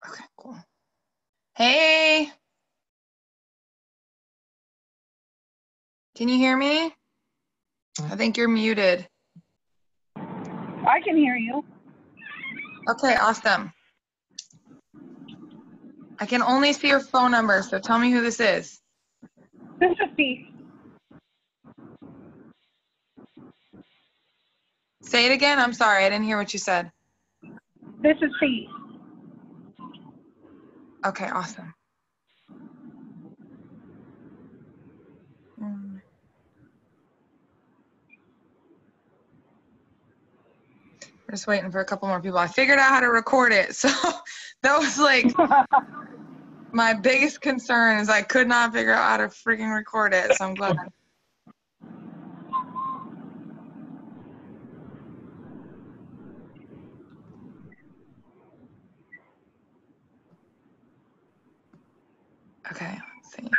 Okay, cool. Hey, can you hear me? I think you're muted. I can hear you. Okay, awesome. I can only see your phone number, so tell me who this is. This is Steve. Say it again. I'm sorry, I didn't hear what you said. This is Steve. Okay, awesome. We're just waiting for a couple more people. I figured out how to record it, so that was like my biggest concern is I could not figure out how to freaking record it, so I'm glad. Okay, let's see.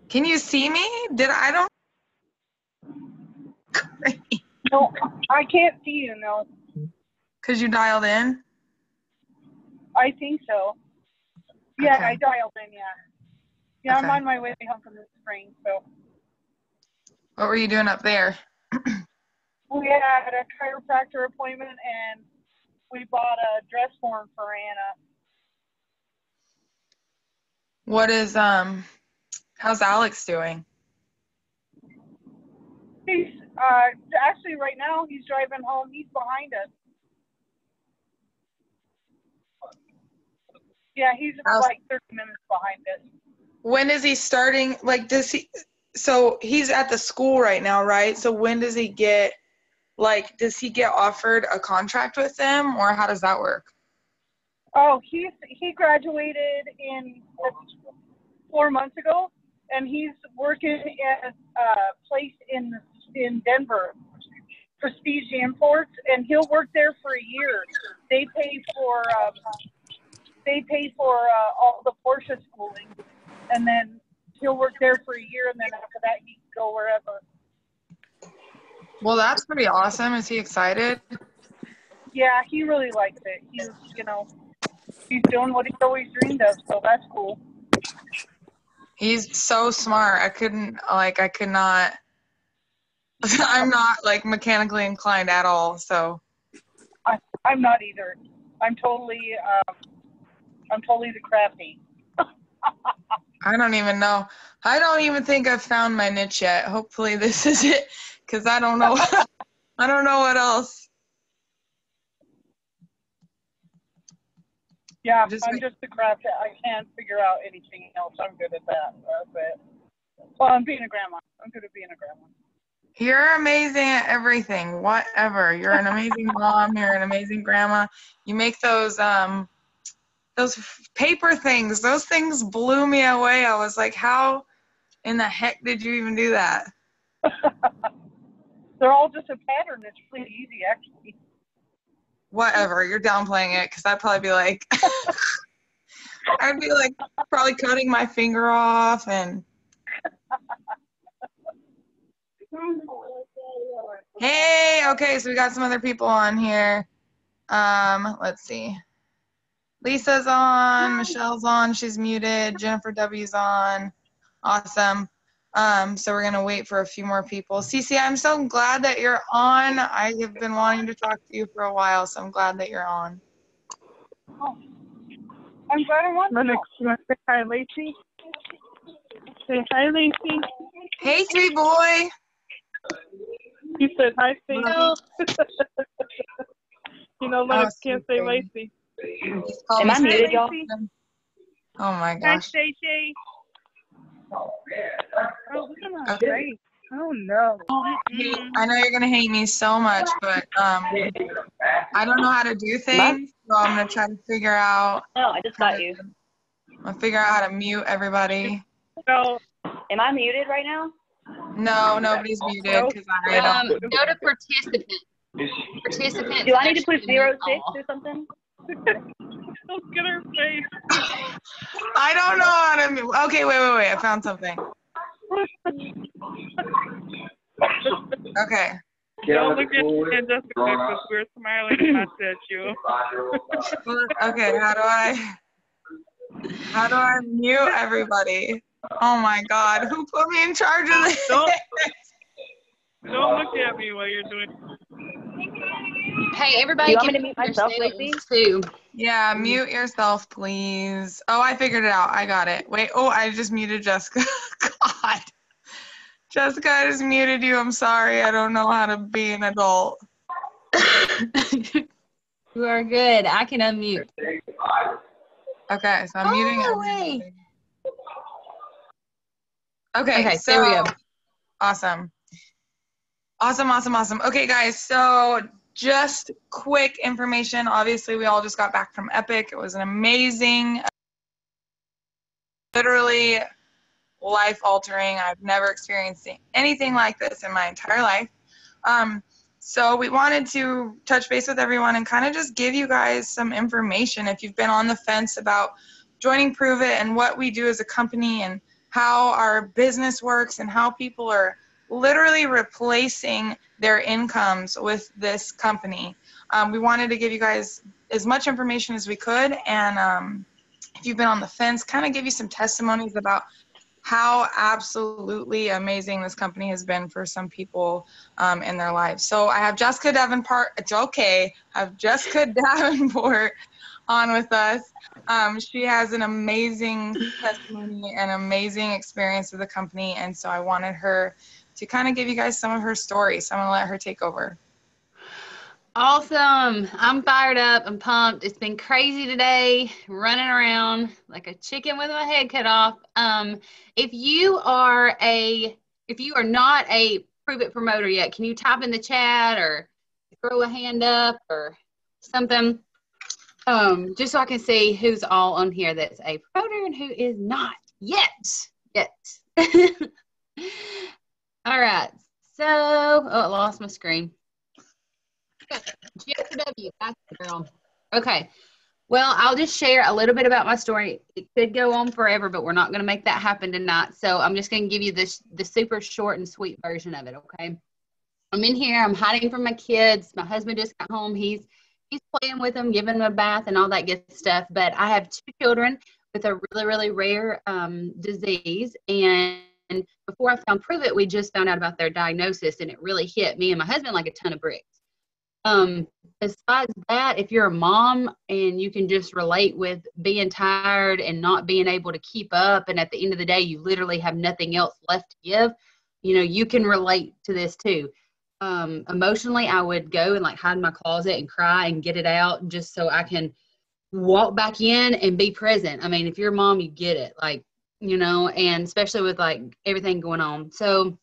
Can you see me? I don't? Great. No, I can't see you, no. Because you dialed in? I think so. Yeah, Okay. I dialed in, yeah. Yeah, Okay. I'm on my way home from the spring, so. What were you doing up there? We had a chiropractor appointment, and we bought a dress form for Anna. What is, how's Alex doing? He's, actually right now, he's driving home. He's behind us. Yeah, he's like 30 minutes behind us. When is he starting? Like, so he's at the school right now, right? So when does he get, does he get offered a contract with them, or how does that work? Oh, he graduated 4 months ago, and he's working at a place in Denver, Prestige Imports, and he'll work there for a year. They pay for all the Porsche schooling, and then he'll work there for a year, and then after that he can go wherever. Well, that's pretty awesome. Is he excited? Yeah, he really likes it. He's doing what he's always dreamed of, so that's cool. He's so smart. I could not. I'm not mechanically inclined at all, so. I'm not either. I'm totally the crafty. I don't even know. I don't even think I've found my niche yet. Hopefully this is it, because I don't know. I don't know what else. Yeah, I'm just the crafty. I can't figure out anything else. I'm good at that. That's it. Well, I'm being a grandma. I'm good at being a grandma. You're amazing at everything. Whatever. You're an amazing mom. You're an amazing grandma. You make those paper things. Those things blew me away. I was like, how in the heck did you even do that? They're all just a pattern. It's really easy, actually. Whatever. You're downplaying it, because I'd probably be like, probably cutting my finger off and. Hey, okay, so we got some other people on here. Let's see. Lisa's on, Michelle's on, she's muted, Jennifer W's on. Awesome. So we're gonna wait for a few more people. Cece, I'm so glad that you're on. I have been wanting to talk to you for a while, so I'm glad that you're on. Oh. I'm glad I'm on. Lennox, you want to say hi, Lacy? Say hi, Lacy. Hey, sweet boy. You said hi, Stacy. You know, Lennox can't say Lacy. Am I muted, y'all? Oh my gosh. Hi, Stacy. Oh, look at my face. Oh no. I know you're gonna hate me so much, but I don't know how to do things, so I'm gonna try to figure out. No, I just got you. I'll figure out how to mute everybody. So, am I muted right now? No, nobody's muted because I don't. Go to participant. Participant. Do I need to push 06 or something? look at her face. I don't know how to mute. Okay, wait. I found something. Okay. Don't look at me and Jessica because we're smiling not at you. Okay, how do I mute everybody? Oh my God, who put me in charge of this? Don't look at me while you're doing. Hey, everybody, You want me can to mute myself, Lacy? too. Yeah, mute yourself, please. Oh, I figured it out. I got it. Wait. Oh, I just muted Jessica. God. Jessica, I just muted you. I'm sorry. I don't know how to be an adult. You are good. I can unmute. Okay, so I'm muting everybody. Okay, so there we go. awesome. Awesome. Okay, guys, so just quick information. Obviously, we all just got back from Epic. It was an amazing, literally life-altering. I've never experienced anything like this in my entire life. So we wanted to touch base with everyone and kind of just give you guys some information if you've been on the fence about joining Prove It and what we do as a company and how our business works and how people are literally replacing their incomes with this company. We wanted to give you guys as much information as we could, and if you've been on the fence, kind of give you some testimonies about how absolutely amazing this company has been for some people in their lives. So I have Jessica Davenport. It's okay. I have Jessica Davenport on with us. She has an amazing testimony and amazing experience with the company, and so I wanted her to kind of give you guys some of her story. So I'm going to let her take over. Awesome. I'm fired up. I'm pumped. It's been crazy today, running around like a chicken with my head cut off. If you are not a Prove It promoter yet, can you type in the chat or throw a hand up or something? Just so I can see who's all on here that's a promoter and who is not yet. All right. So, I lost my screen. GFW, that's the girl. Okay. Well, I'll just share a little bit about my story. It could go on forever, but we're not going to make that happen tonight. So I'm just going to give you the super short and sweet version of it, okay? I'm in here. I'm hiding from my kids. My husband just got home. He's playing with them, giving them a bath and all that good stuff. But I have 2 children with a really, really rare disease. And before I found Prove It, we just found out about their diagnosis, and it really hit me and my husband like a ton of bricks. Besides that, if you're a mom and you can just relate with being tired and not being able to keep up, and at the end of the day, you literally have nothing else left to give, you can relate to this too. Emotionally, I would go and like hide in my closet and cry and get it out just so I can walk back in and be present. I mean, if you're a mom, you get it, and especially with like everything going on. So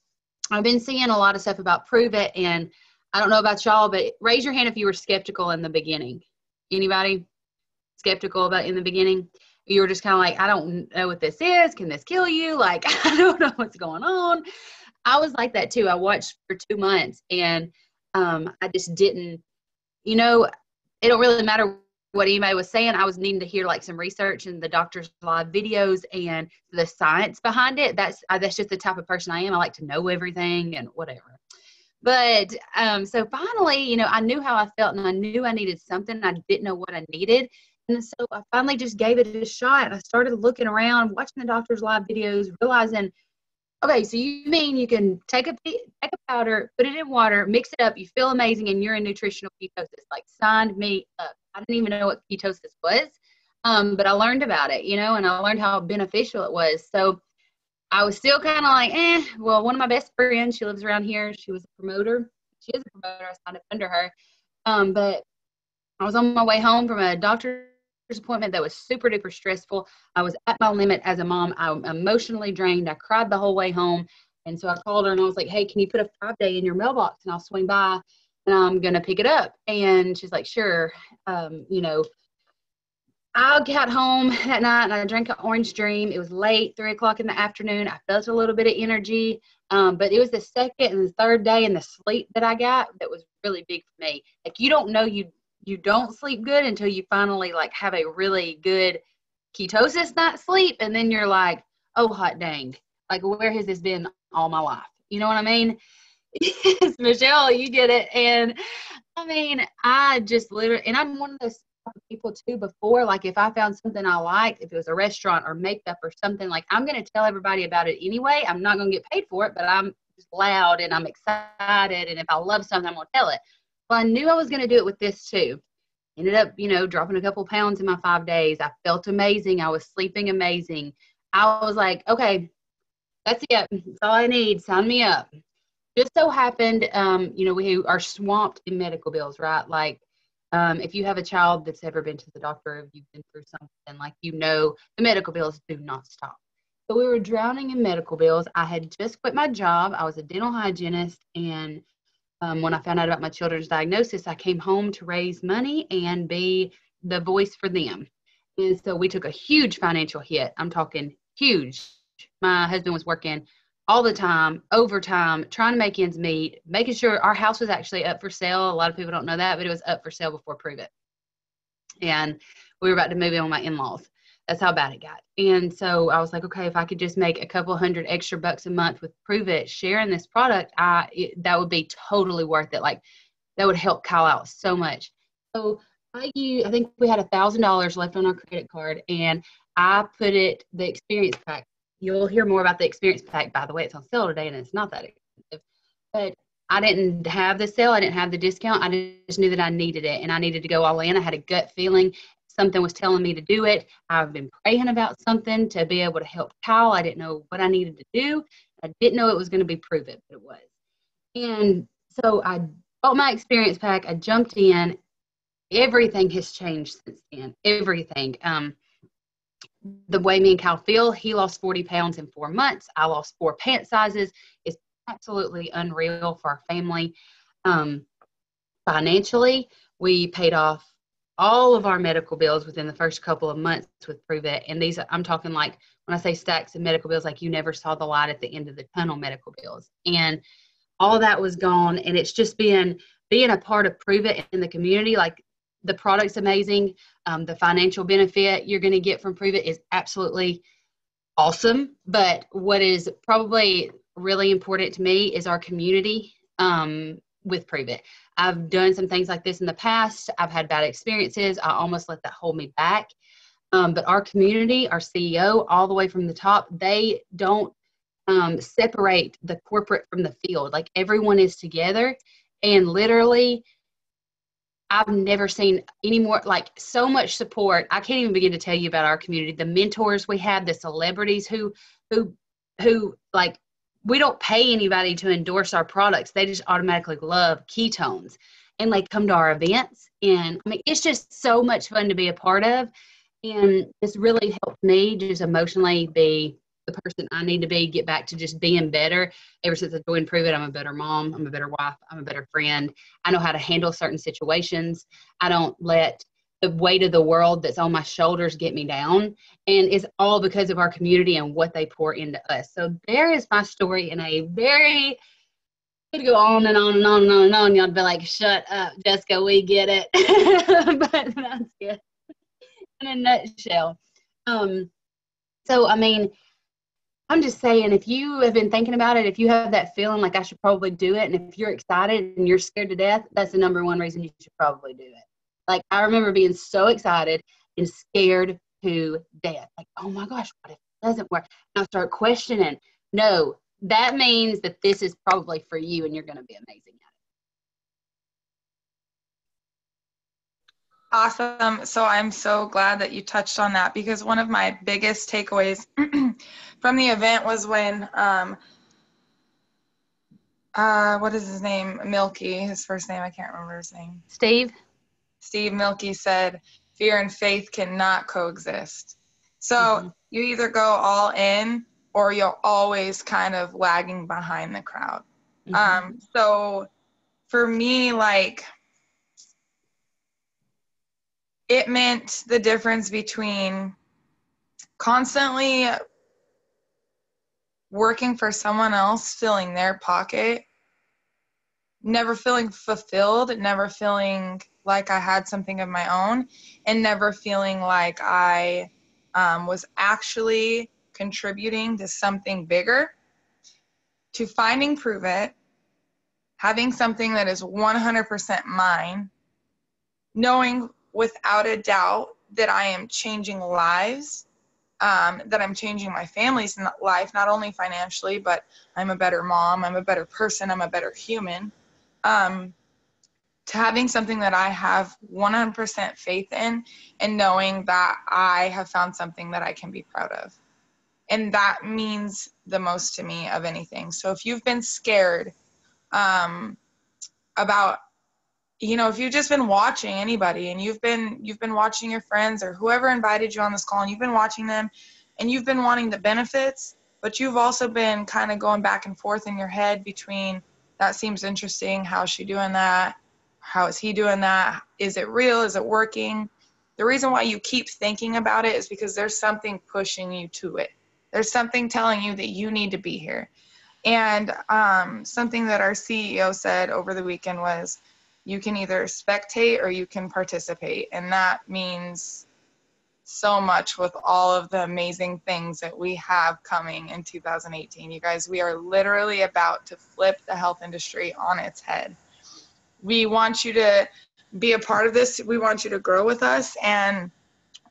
I've been seeing a lot of stuff about Prove It, and I don't know about y'all, but raise your hand if you were skeptical in the beginning. Anybody skeptical about in the beginning? You were just kind of like, I don't know what this is. Can this kill you? Like, I don't know what's going on. I was like that too. I watched for 2 months, and I just didn't, it don't really matter what anybody was saying. I was needing to hear like some research and the doctor's live videos and the science behind it. That's just the type of person I am. I like to know everything and whatever. But so finally, I knew how I felt, and I knew I needed something. I didn't know what I needed. And so I finally just gave it a shot. I started looking around, watching the doctor's live videos, realizing, okay, so you mean you can take a powder, put it in water, mix it up, you feel amazing, and you're in nutritional ketosis. Like, signed me up. I didn't even know what ketosis was, but I learned about it, and I learned how beneficial it was. So I was still kind of like, well, one of my best friends, she lives around here. She was a promoter. She is a promoter. I signed up under her. But I was on my way home from a doctor's appointment that was super duper stressful. I was at my limit as a mom. I'm emotionally drained. I cried the whole way home. And so I called her and I was like, hey, can you put a 5-day in your mailbox and I'll swing by and I'm going to pick it up. And she's like, sure. I got home that night and I drank an Orange Dream. It was late, 3 o'clock in the afternoon. I felt a little bit of energy, but it was the second and the third day and the sleep that I got that was really big for me. Like, you don't know you don't sleep good until you finally like have a really good ketosis night sleep, and then you're like, oh hot dang, like where has this been all my life? You know what I mean? Yes, Michelle, you did it. And I mean, I just literally, and I'm one of those people too before, like if I found something I liked, if it was a restaurant or makeup or something, like I'm going to tell everybody about it anyway. I'm not going to get paid for it, but I'm just loud and I'm excited. And if I love something, I'm going to tell it. Well, I knew I was going to do it with this too. Ended up, dropping a couple pounds in my 5 days. I felt amazing. I was sleeping amazing. I was like, okay, that's it. That's all I need. Sign me up. Just so happened, we are swamped in medical bills, right? Like, if you have a child that's ever been to the doctor, if you've been through something, like, the medical bills do not stop. So we were drowning in medical bills. I had just quit my job. I was a dental hygienist. And when I found out about my children's diagnosis, I came home to raise money and be the voice for them. And so we took a huge financial hit. I'm talking huge. My husband was working all the time, overtime, trying to make ends meet, making sure our house was actually up for sale. A lot of people don't know that, but it was up for sale before Prove It. And we were about to move in with my in-laws. That's how bad it got. And so I was like, okay, if I could just make a couple hundred extra bucks a month with Prove It, sharing this product, that would be totally worth it. Like, that would help Kyle out so much. So I think we had $1,000 left on our credit card, and I put the experience pack. You'll hear more about the experience pack, by the way. It's on sale today, and it's not that expensive. But I didn't have the sale. I didn't have the discount. I just knew that I needed it, and I needed to go all in. I had a gut feeling. Something was telling me to do it. I've been praying about something to be able to help Kyle. I didn't know what I needed to do. I didn't know it was going to be Prove It, but it was. And so I bought my experience pack. I jumped in. Everything has changed since then. Everything. The way me and Kyle feel, he lost 40 pounds in 4 months. I lost 4 pant sizes. It's absolutely unreal for our family. Financially, we paid off all of our medical bills within the first couple of months with Prove It. And these, I'm talking like, when I say stacks of medical bills, like you never saw the light at the end of the tunnel medical bills. And all that was gone. And it's just being a part of Prove It in the community. Like, the product's amazing. The financial benefit you're going to get from Prove It is absolutely awesome. But what is probably really important to me is our community with Prove It. I've done some things like this in the past. I've had bad experiences. I almost let that hold me back. But our community, our CEO, all the way from the top, they don't separate the corporate from the field. Like, everyone is together, and literally I've never seen any more, like, so much support. I can't even begin to tell you about our community, the mentors we have, the celebrities who like, we don't pay anybody to endorse our products. They just automatically love ketones, and like, come to our events. And I mean, it's just so much fun to be a part of. And it's really helped me just emotionally be the person I need to be, get back to just being better. Ever since I joined Prove It, I'm a better mom. I'm a better wife. I'm a better friend. I know how to handle certain situations. I don't let the weight of the world that's on my shoulders get me down. And it's all because of our community and what they pour into us. So there is my story in a very, could go on and on and on and on and on. Y'all be like, shut up, Jessica, we get it. But that's it in a nutshell. So, I mean, I'm just saying, if you have been thinking about it, if you have that feeling like I should probably do it, and if you're excited and you're scared to death, that's the number one reason you should probably do it. Like, I remember being so excited and scared to death. Like, oh my gosh, what if it doesn't work? And I start questioning. No, that means that this is probably for you, and you're going to be amazing at it. Awesome. So I'm so glad that you touched on that, because one of my biggest takeaways from the event was when, what is his name? Milky, his first name, I can't remember his name. Steve Milky said, fear and faith cannot coexist. So you either go all in, or you're always kind of lagging behind the crowd. So for me, like, it meant the difference between constantly working for someone else, filling their pocket, never feeling fulfilled, never feeling like I had something of my own, and never feeling like I was actually contributing to something bigger, to finding Prove It, having something that is 100% mine, knowing without a doubt that I am changing lives, that I'm changing my family's life, not only financially, but I'm a better mom, I'm a better person, I'm a better human. To having something that I have 100% faith in, and knowing that I have found something that I can be proud of. And that means the most to me of anything. So if you've been scared about, you know, if you've just been watching anybody and you've been watching your friends or whoever invited you on this call and you've been watching them and you've been wanting the benefits, but you've also been kind of going back and forth in your head between, that seems interesting, how's she doing that? How is he doing that? Is it real? Is it working? The reason why you keep thinking about it is because there's something pushing you to it. There's something telling you that you need to be here. And something that our CEO said over the weekend was, you can either spectate or you can participate. And that means so much with all of the amazing things that we have coming in 2018. You guys, we are literally about to flip the health industry on its head. We want you to be a part of this. We want you to grow with us. And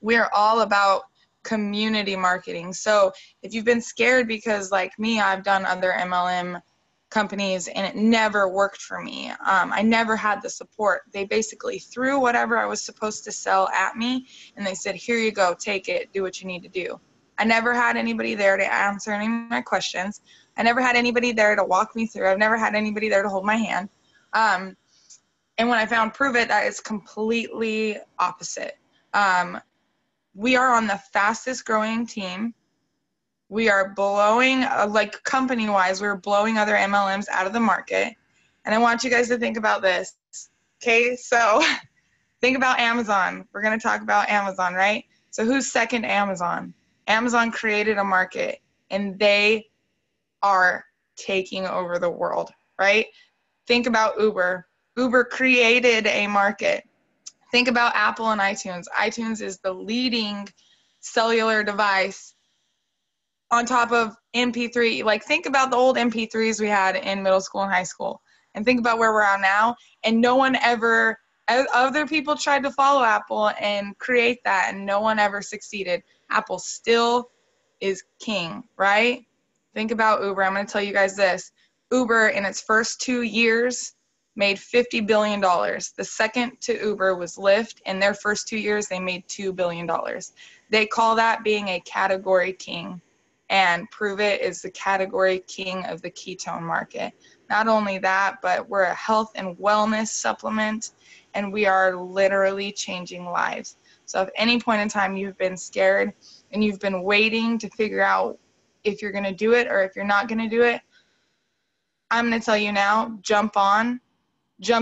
we're all about community marketing. So if you've been scared because, like me, I've done other MLM companies and it never worked for me. I never had the support. They basically threw whatever I was supposed to sell at me and they said, here you go, take it, do what you need to do. I never had anybody there to answer any of my questions. I never had anybody there to walk me through. I've never had anybody there to hold my hand. And when I found Prove It, that is completely opposite. We are on the fastest growing team. We are blowing, like company-wise, we're blowing other MLMs out of the market. And I want you guys to think about this. Okay, so think about Amazon. We're going to talk about Amazon, right? So who's second to Amazon? Amazon created a market, and they are taking over the world, right? Think about Uber. Uber created a market. Think about Apple and iTunes. iTunes is the leading cellular device on top of MP3. Like, think about the old MP3s we had in middle school and high school, and think about where we're at now. And no one ever, other people tried to follow Apple and create that, and no one ever succeeded. Apple still is king, right? Think about Uber. I'm going to tell you guys this. Uber, in its first 2 years, made $50 billion. The second to Uber was Lyft. In their first 2 years, they made $2 billion. They call that being a category king. And Prove It is the category king of the ketone market. Not only that, but we're a health and wellness supplement, and we are literally changing lives. So if any point in time you've been scared and you've been waiting to figure out if you're going to do it or if you're not going to do it, I'm going to tell you now, jump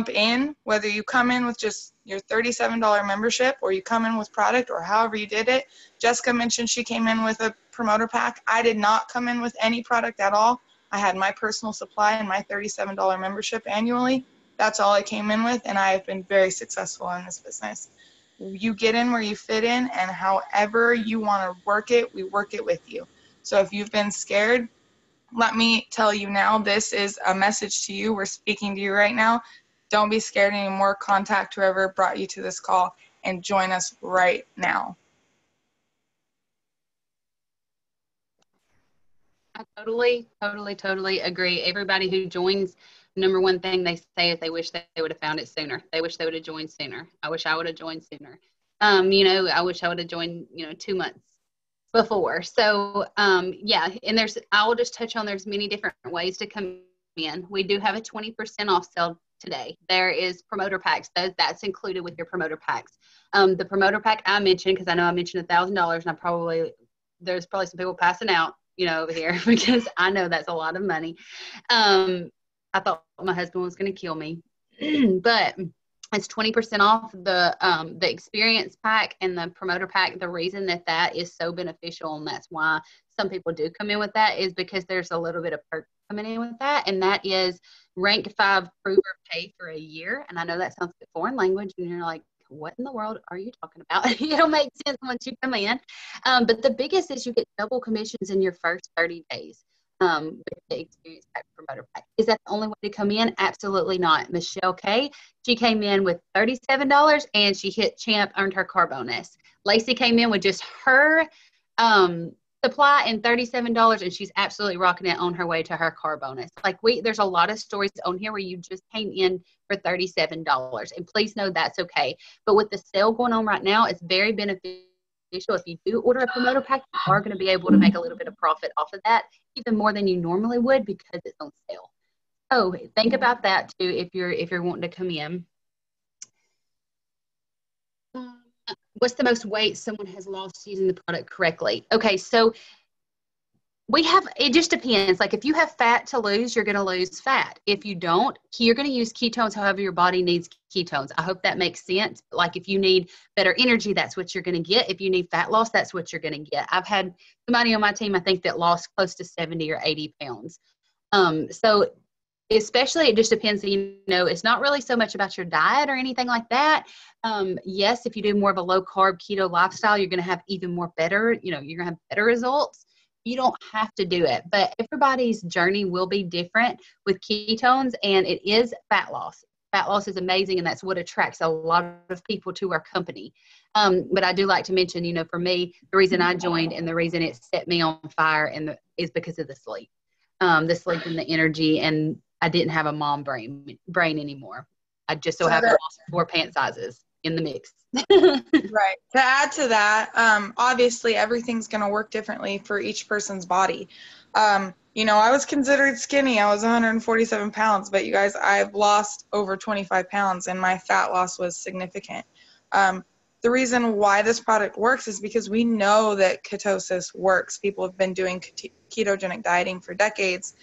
in, whether you come in with just your $37 membership or you come in with product or however you did it. Jessica mentioned she came in with a promoter pack. I did not come in with any product at all. I had my personal supply and my $37 membership annually. That's all I came in with, and I have been very successful in this business. You get in where you fit in, and however you want to work it, we work it with you. So if you've been scared, let me tell you now, this is a message to you. We're speaking to you right now. Don't be scared anymore. Contact whoever brought you to this call and join us right now. I totally agree. Everybody who joins, number one thing they say is they wish they would have found it sooner. They wish they would have joined sooner. I wish I would have joined sooner. I wish I would have joined, 2 months before. So, yeah, and I'll just touch on, there's many different ways to come in. We do have a 20% off sale today. There is promoter packs. That's included with your promoter packs. The promoter pack I mentioned, because I know I mentioned $1,000, and there's probably some people passing out, over here, because I know that's a lot of money. I thought my husband was going to kill me, but it's 20% off the experience pack and the promoter pack. The reason that is so beneficial, and that's why some people do come in with that, is because there's a little bit of perk coming in with that, and that is rank 5 prove or pay for a year. And I know that sounds like foreign language, and you're like, what in the world are you talking about? It'll make sense once you come in. But the biggest is you get double commissions in your first 30 days. with the Experience Pack Promoter Pack. Is that the only way to come in? Absolutely not. Michelle K, she came in with $37 and she hit champ, earned her car bonus. Lacy came in with just her supply and $37 and she's absolutely rocking it on her way to her car bonus. Like there's a lot of stories on here where you just came in for $37 and please know that's okay. But with the sale going on right now, it's very beneficial. If you do order a promoter pack, you are going to be able to make a little bit of profit off of that, even more than you normally would because it's on sale. So think about that too if you're wanting to come in. What's the most weight someone has lost using the product correctly? Okay, so it just depends. Like if you have fat to lose, you're going to lose fat. If you don't, you're going to use ketones however your body needs ketones. I hope that makes sense. Like if you need better energy, that's what you're going to get. If you need fat loss, that's what you're going to get. I've had somebody on my team, I think, that lost close to 70 or 80 pounds. So especially it just depends, it's not really so much about your diet or anything like that. Yes, if you do more of a low carb keto lifestyle, you're going to have even more better, you're going to have better results. You don't have to do it, but everybody's journey will be different with ketones, and it is fat loss. Fat loss is amazing, and that's what attracts a lot of people to our company. But I do like to mention, for me, the reason I joined and the reason it set me on fire is because of the sleep and the energy, and I didn't have a mom brain anymore. I just so happened to lost 4 pant sizes in the mix. Right. To add to that, obviously everything's going to work differently for each person's body. I was considered skinny. I was 147 pounds, but you guys, I've lost over 25 pounds and my fat loss was significant. The reason why this product works is because we know that ketosis works. People have been doing ketogenic dieting for decades,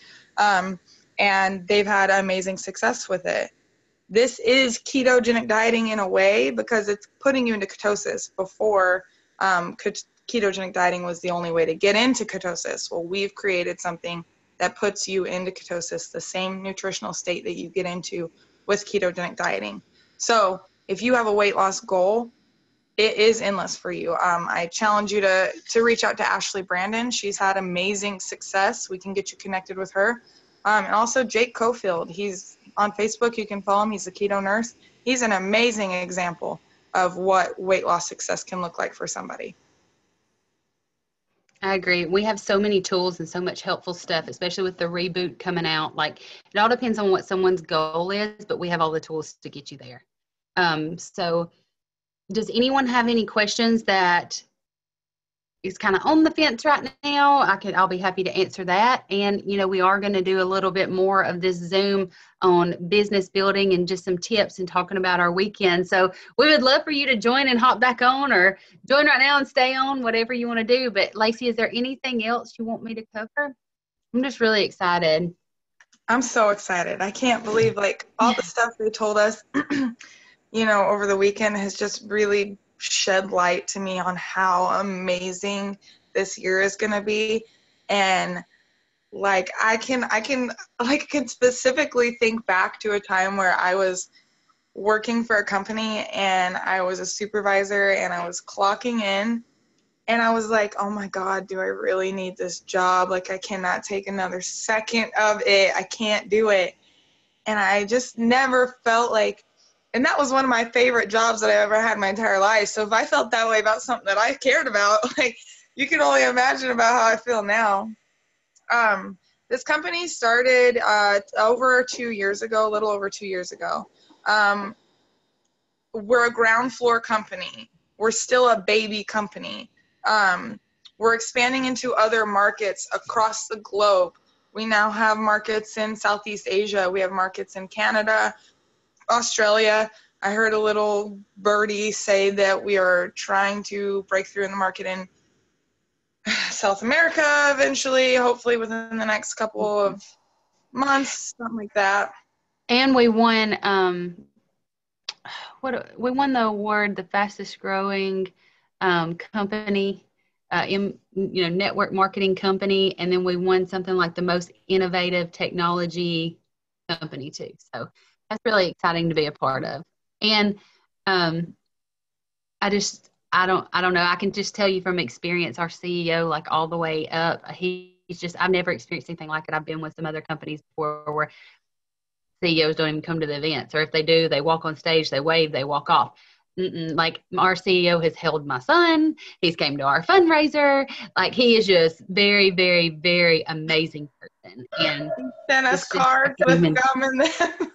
and they've had amazing success with it. This is ketogenic dieting in a way because it's putting you into ketosis. Before, ketogenic dieting was the only way to get into ketosis. Well, we've created something that puts you into ketosis, the same nutritional state that you get into with ketogenic dieting. So if you have a weight loss goal, it is endless for you. I challenge you to reach out to Ashley Brandon. She's had amazing success. We can get you connected with her. And also Jake Cofield. He's on Facebook. You can follow him. He's a keto nurse. He's an amazing example of what weight loss success can look like for somebody. I agree. We have so many tools and so much helpful stuff, especially with the reboot coming out. Like it all depends on what someone's goal is, but we have all the tools to get you there. So does anyone have any questions that is kind of on the fence right now? I'll be happy to answer that. And, we are going to do a little bit more of this Zoom on business building and just some tips and talking about our weekend. So we would love for you to join and hop back on, or join right now and stay on, whatever you want to do. But Lacy, is there anything else you want me to cover? I'm just really excited. I'm so excited. I can't believe all the stuff they told us, over the weekend has just really shed light to me on how amazing this year is going to be. And I can specifically think back to a time where I was working for a company and I was a supervisor and I was clocking in and I was like, oh my God, do I really need this job? I cannot take another second of it. I can't do it. And I just never felt and that was one of my favorite jobs that I ever had in my entire life. So if I felt that way about something that I cared about, you can only imagine about how I feel now. This company started a little over 2 years ago. We're a ground floor company. We're still a baby company. We're expanding into other markets across the globe. We now have markets in Southeast Asia. We have markets in Canada, Australia. I heard a little birdie say that we are trying to break through in the market in South America eventually, hopefully within the next couple of months, something like that. And we won we won the award, the fastest growing company network marketing company, and then we won something like the most innovative technology company too. So that's really exciting to be a part of. And I don't know. I can just tell you from experience, our CEO, all the way up, he It's just, I've never experienced anything like it. I've been with some other companies before where CEOs don't even come to the events, or if they do, they walk on stage, they wave, they walk off. Like our CEO has held my son. He's came to our fundraiser. Like he is just very, very, very amazing person. And sent us cards with gum in them.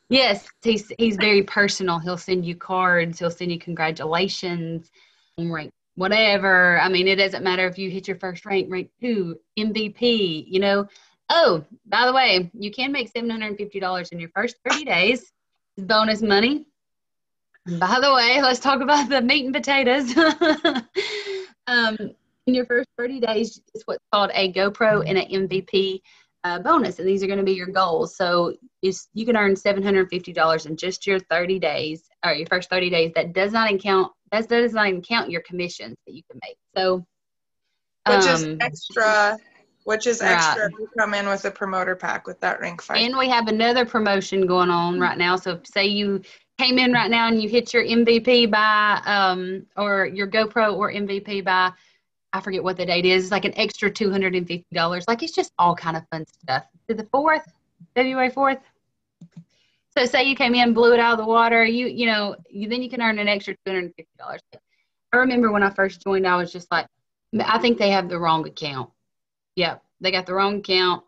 Yes, he's very personal. He'll send you cards. He'll send you congratulations, rank whatever. I mean, it doesn't matter if you hit your first rank 2, MVP. You know. Oh, by the way, you can make $750 in your first 30 days. Bonus money. By the way, let's talk about the meat and potatoes. In your first 30 days is what's called a GoPro and an MVP bonus, and these are going to be your goals. So you can earn $750 in just your 30 days, or your first 30 days. That does not count. That does not even count your commissions that you can make. So, which is extra. Which is extra. Right. We come in with a promoter pack with that rank 5. And we have another promotion going on right now. So say you came in right now and you hit your MVP by, or your GoPro or MVP by, I forget what the date is. It's like an extra $250. Like it's just all kind of fun stuff. To the 4th, February 4th. So say you came in, blew it out of the water. Then you can earn an extra $250. I remember when I first joined, I was just like, I think they have the wrong account. Yep, they got the wrong account.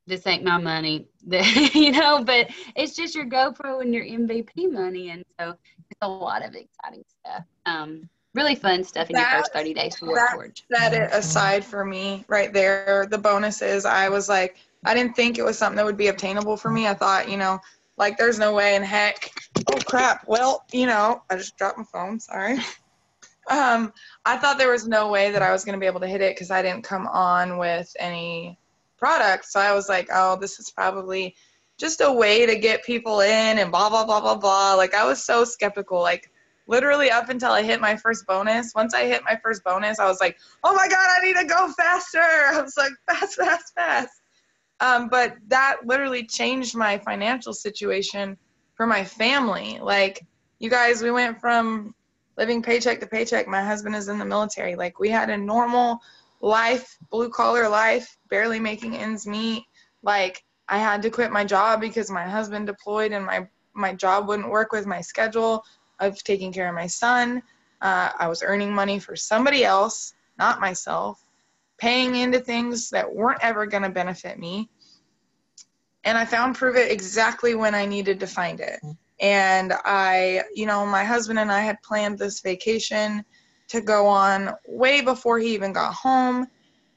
This ain't my money. But it's just your GoPro and your MVP money. And so it's a lot of exciting stuff. Really fun stuff in your first 30 days to work towards. Set it aside for me right there. The bonuses, I was like, I didn't think it was something that would be obtainable for me. I thought, like there's no way in heck. Oh, crap. Well, I just dropped my phone. Sorry. I thought there was no way that I was going to be able to hit it because I didn't come on with any product. So I was like, oh, this is probably just a way to get people in and blah, blah, blah, blah, blah. Like I was so skeptical, like literally up until I hit my first bonus. Once I hit my first bonus, I was like, oh my God, I need to go faster. I was like, fast, fast, fast. But that literally changed my financial situation for my family. Like you guys, we went from living paycheck to paycheck. My husband is in the military. Like we had a normal life, blue collar life, barely making ends meet. Like I had to quit my job because my husband deployed and my job wouldn't work with my schedule of taking care of my son. I was earning money for somebody else, not myself, paying into things that weren't ever going to benefit me. And I found Prove It exactly when I needed to find it. And my husband and I had planned this vacation to go on way before he even got home.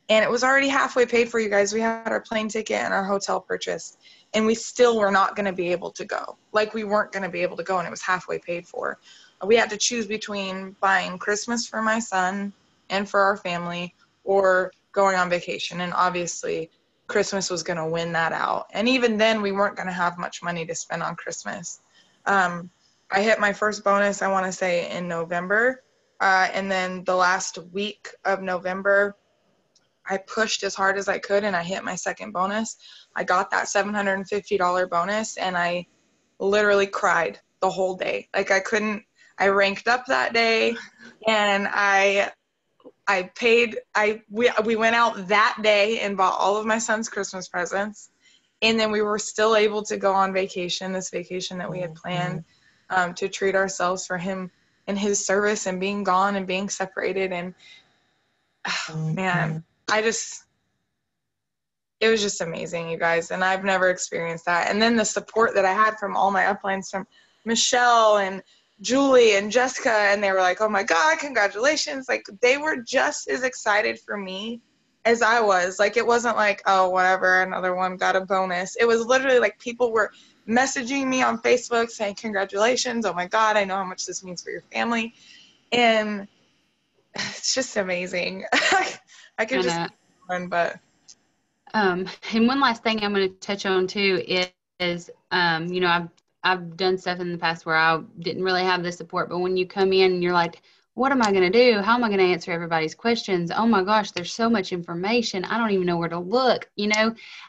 And it was already halfway paid for, you guys. We had our plane ticket and our hotel purchased. And we still were not going to be able to go. Like we weren't going to be able to go, and it was halfway paid for. We had to choose between buying Christmas for my son and for our family or going on vacation. And obviously Christmas was going to win that out. And even then we weren't going to have much money to spend on Christmas. I hit my first bonus, I want to say, in November. And then the last week of November, I pushed as hard as I could and I hit my second bonus. I got that $750 bonus and I literally cried the whole day. Like I ranked up that day and we went out that day and bought all of my son's Christmas presents. And then we were still able to go on vacation, this vacation that we had planned, to treat ourselves for him and his service and being gone and being separated. And man, it was just amazing, you guys. And I've never experienced that. And then the support that I had from all my uplines, from Michelle and Julie and Jessica, and they were like, oh my God, congratulations. Like they were just as excited for me as I was. Like it wasn't like, oh, whatever, another one got a bonus. It was literally like people were messaging me on Facebook saying, congratulations. Oh my God, I know how much this means for your family. And it's just amazing. I could just learn, but. And one last thing I'm going to touch on too is I've done stuff in the past where I didn't really have the support, but when you come in and you're like, what am I going to do? How am I going to answer everybody's questions? Oh my gosh, there's so much information. I don't even know where to look.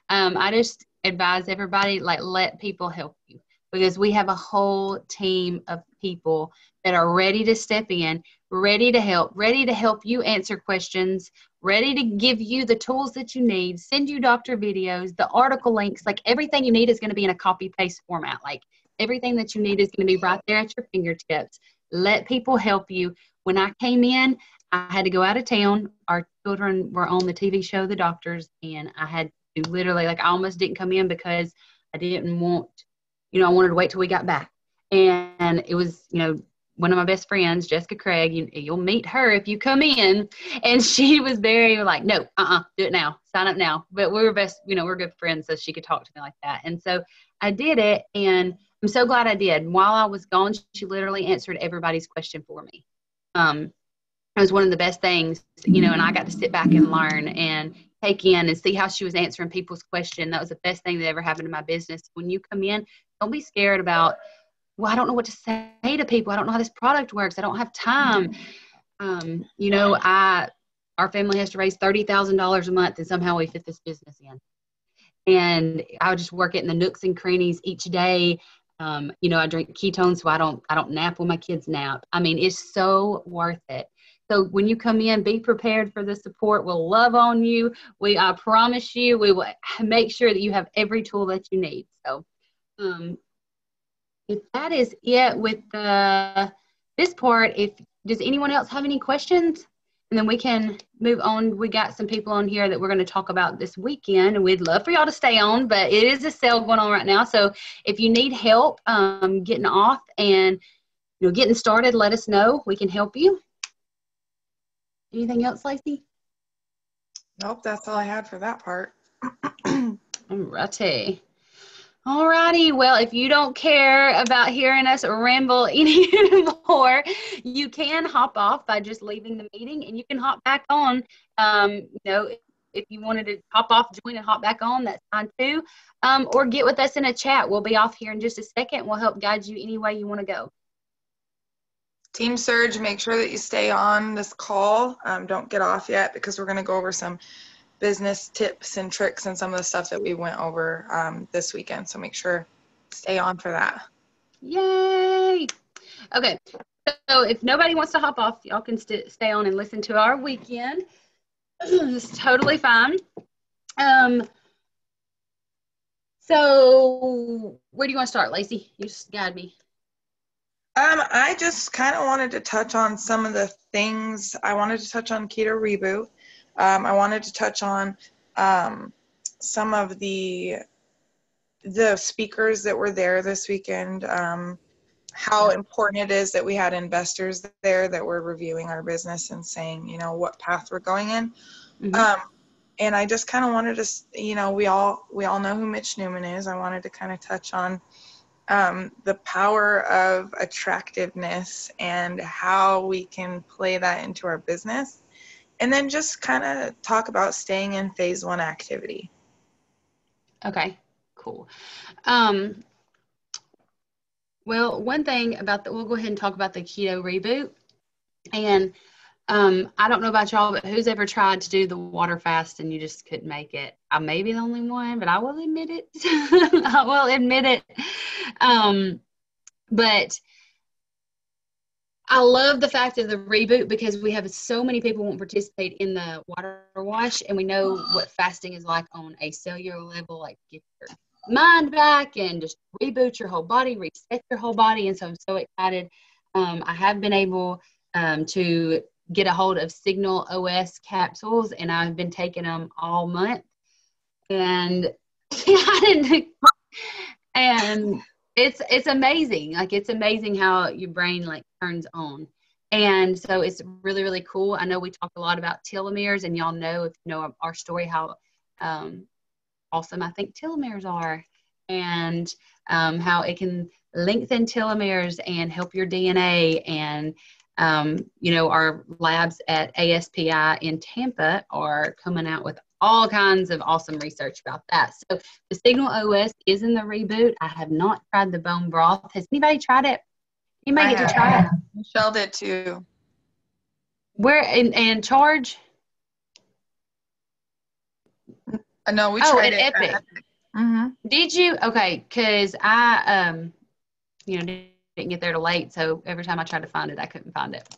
I just advise everybody, like, let people help you, because we have a whole team of people that are ready to step in, ready to help you answer questions, ready to give you the tools that you need, send you doctor videos, the article links, like everything you need is going to be in a copy paste format. Like everything that you need is going to be right there at your fingertips. Let people help you. When I came in, I had to go out of town. Our children were on the TV show, The Doctors, and I had to literally, like, I almost didn't come in because I didn't want, I wanted to wait till we got back. And it was, one of my best friends, Jessica Craig, you'll meet her if you come in. And she was very like, no, do it now, sign up now. But we were we're good friends, so she could talk to me like that. And so I did it, and I'm so glad I did. While I was gone, she literally answered everybody's question for me. It was one of the best things, and I got to sit back and learn and take in and see how she was answering people's question. That was the best thing that ever happened to my business. When you come in, don't be scared about, well, I don't know what to say to people. I don't know how this product works. I don't have time. Our family has to raise $30,000 a month, and somehow we fit this business in. And I would just work it in the nooks and crannies each day. I drink ketones, so I don't nap when my kids nap. I mean, it's so worth it. So when you come in, be prepared for the support. We'll love on you. I promise you, we will make sure that you have every tool that you need. So if that is it with this part, does anyone else have any questions? And then we can move on. We got some people on here that we're going to talk about this weekend, and we'd love for y'all to stay on, but it is a sale going on right now. So if you need help getting off and getting started, let us know. We can help you. Anything else, Lacy? Nope, that's all I had for that part. Alrighty. Well, if you don't care about hearing us ramble anymore, you can hop off by just leaving the meeting, and you can hop back on. If you wanted to hop off, join and hop back on, that's fine too. Or get with us in a chat. We'll be off here in just a second. We'll help guide you any way you want to go. Team Surge, make sure that you stay on this call. Don't get off yet, because we're going to go over some business tips and tricks and some of the stuff that we went over this weekend. So make sure stay on for that. Yay! Okay, so if nobody wants to hop off, y'all can stay on and listen to our weekend. It's totally fine. So where do you want to start, Lacy? You just guide me. I just kind of wanted to touch on some of the things. I wanted to touch on Keto Reboot. I wanted to touch on some of the speakers that were there this weekend, how important it is that we had investors there that were reviewing our business and saying, what path we're going in. Mm-hmm. And I just kind of wanted to, we all know who Mitch Newman is. I wanted to kind of touch on the power of attractiveness and how we can play that into our business. And then just kind of talk about staying in phase 1 activity. Okay, cool. Well, one thing about we'll go ahead and talk about the Keto Reboot. And I don't know about y'all, but who's ever tried to do the water fast and you just couldn't make it? I may be the only one, but I will admit it. I will admit it. But I love the fact of the reboot, because we have so many people who won't participate in the water wash, and we know what fasting is like on a cellular level, like get your mind back and just reboot your whole body, reset your whole body. And so I'm so excited. I have been able to get a hold of Signal OS capsules, and I've been taking them all month. And it's amazing. Like, it's amazing how your brain turns on. And so it's really, really cool. I know we talk a lot about telomeres, and y'all know, if you know our story, how awesome I think telomeres are, and how it can lengthen telomeres and help your DNA. And our labs at ASPI in Tampa are coming out with all kinds of awesome research about that. So the Signal OS is in the reboot. I have not tried the bone broth. Has anybody tried it? You might get to try it. Michelle did too. Where and charge? No, we tried it. Epic. Mm-hmm. Did you? Okay, because I didn't get there till late, so every time I tried to find it, I couldn't find it.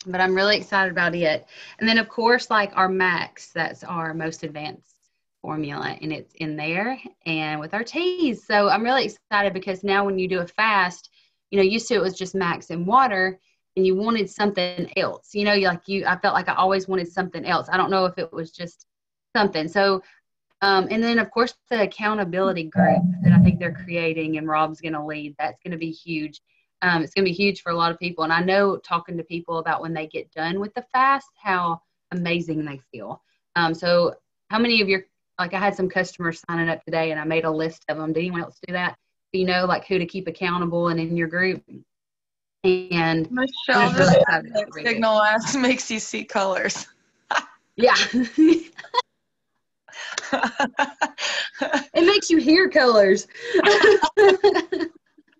but I'm really excited about it. And then of course, like our Max, that's our most advanced formula, and it's in there and with our teas. So I'm really excited because now when you do a fast, used to it was just Max and water, and you wanted something else. I felt like I always wanted something else. I don't know if it was just something. So and then, of course, the accountability group that I think they're creating and Rob's going to lead, that's going to be huge. It's going to be huge for a lot of people. And I know talking to people about when they get done with the fast, how amazing they feel. So how many of I had some customers signing up today and I made a list of them. Did anyone else do that? Like who to keep accountable and in your group? And Michelle just said that Signal S makes you see colors. Yeah. It makes you hear colors.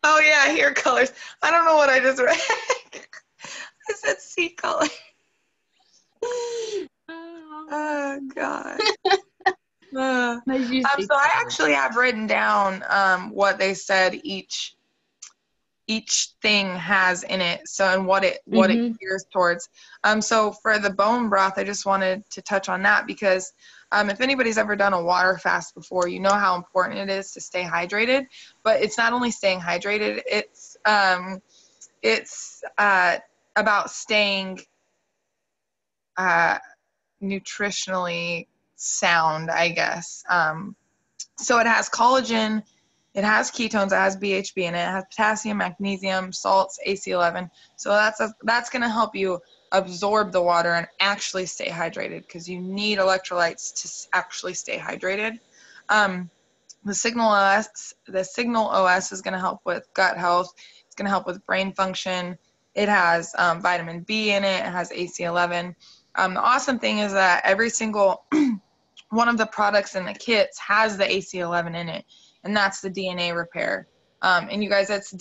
Oh yeah, hear colors. I don't know what I just read. I said see color. Oh God. So I actually have written down what they said each thing has in it, so and what it gears towards. So for the bone broth, I just wanted to touch on that because if anybody's ever done a water fast before, you know how important it is to stay hydrated. But it's not only staying hydrated; it's about staying nutritionally sound, I guess. So it has collagen, it has ketones, it has BHB in it, it has potassium, magnesium, salts, AC11. So that's going to help you absorb the water and actually stay hydrated because you need electrolytes to actually stay hydrated. The Signal OS is going to help with gut health. It's going to help with brain function. It has vitamin B in it. It has AC11. The awesome thing is that every single one of the products in the kits has the AC11 in it, and that's the DNA repair. And you guys, it's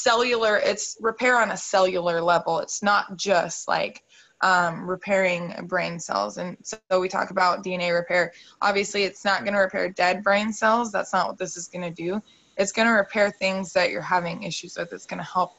cellular. It's repair on a cellular level. It's not just like repairing brain cells. And so we talk about DNA repair. Obviously, it's not going to repair dead brain cells. That's not what this is going to do. It's going to repair things that you're having issues with. It's going to help.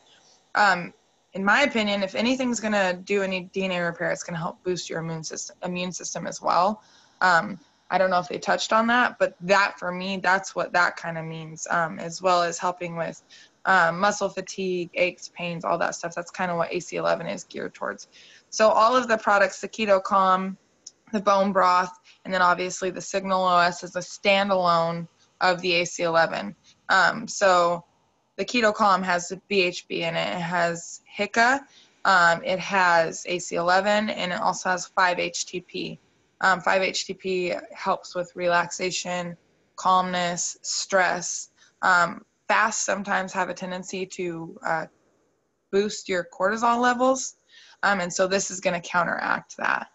In my opinion, if anything's going to do any DNA repair, it's going to help boost your immune system as well. I don't know if they touched on that, but that for me, that's what that kind of means, as well as helping with muscle fatigue, aches, pains, all that stuff. That's kind of what AC11 is geared towards. So all of the products, the Keto Calm, the bone broth, and then obviously the Signal OS is a standalone of the AC11. So the Keto Calm has the BHB in it. It has HICA, it has AC11, and it also has 5-HTP. 5-HTP helps with relaxation, calmness, stress. Fasts sometimes have a tendency to boost your cortisol levels, and so this is going to counteract that.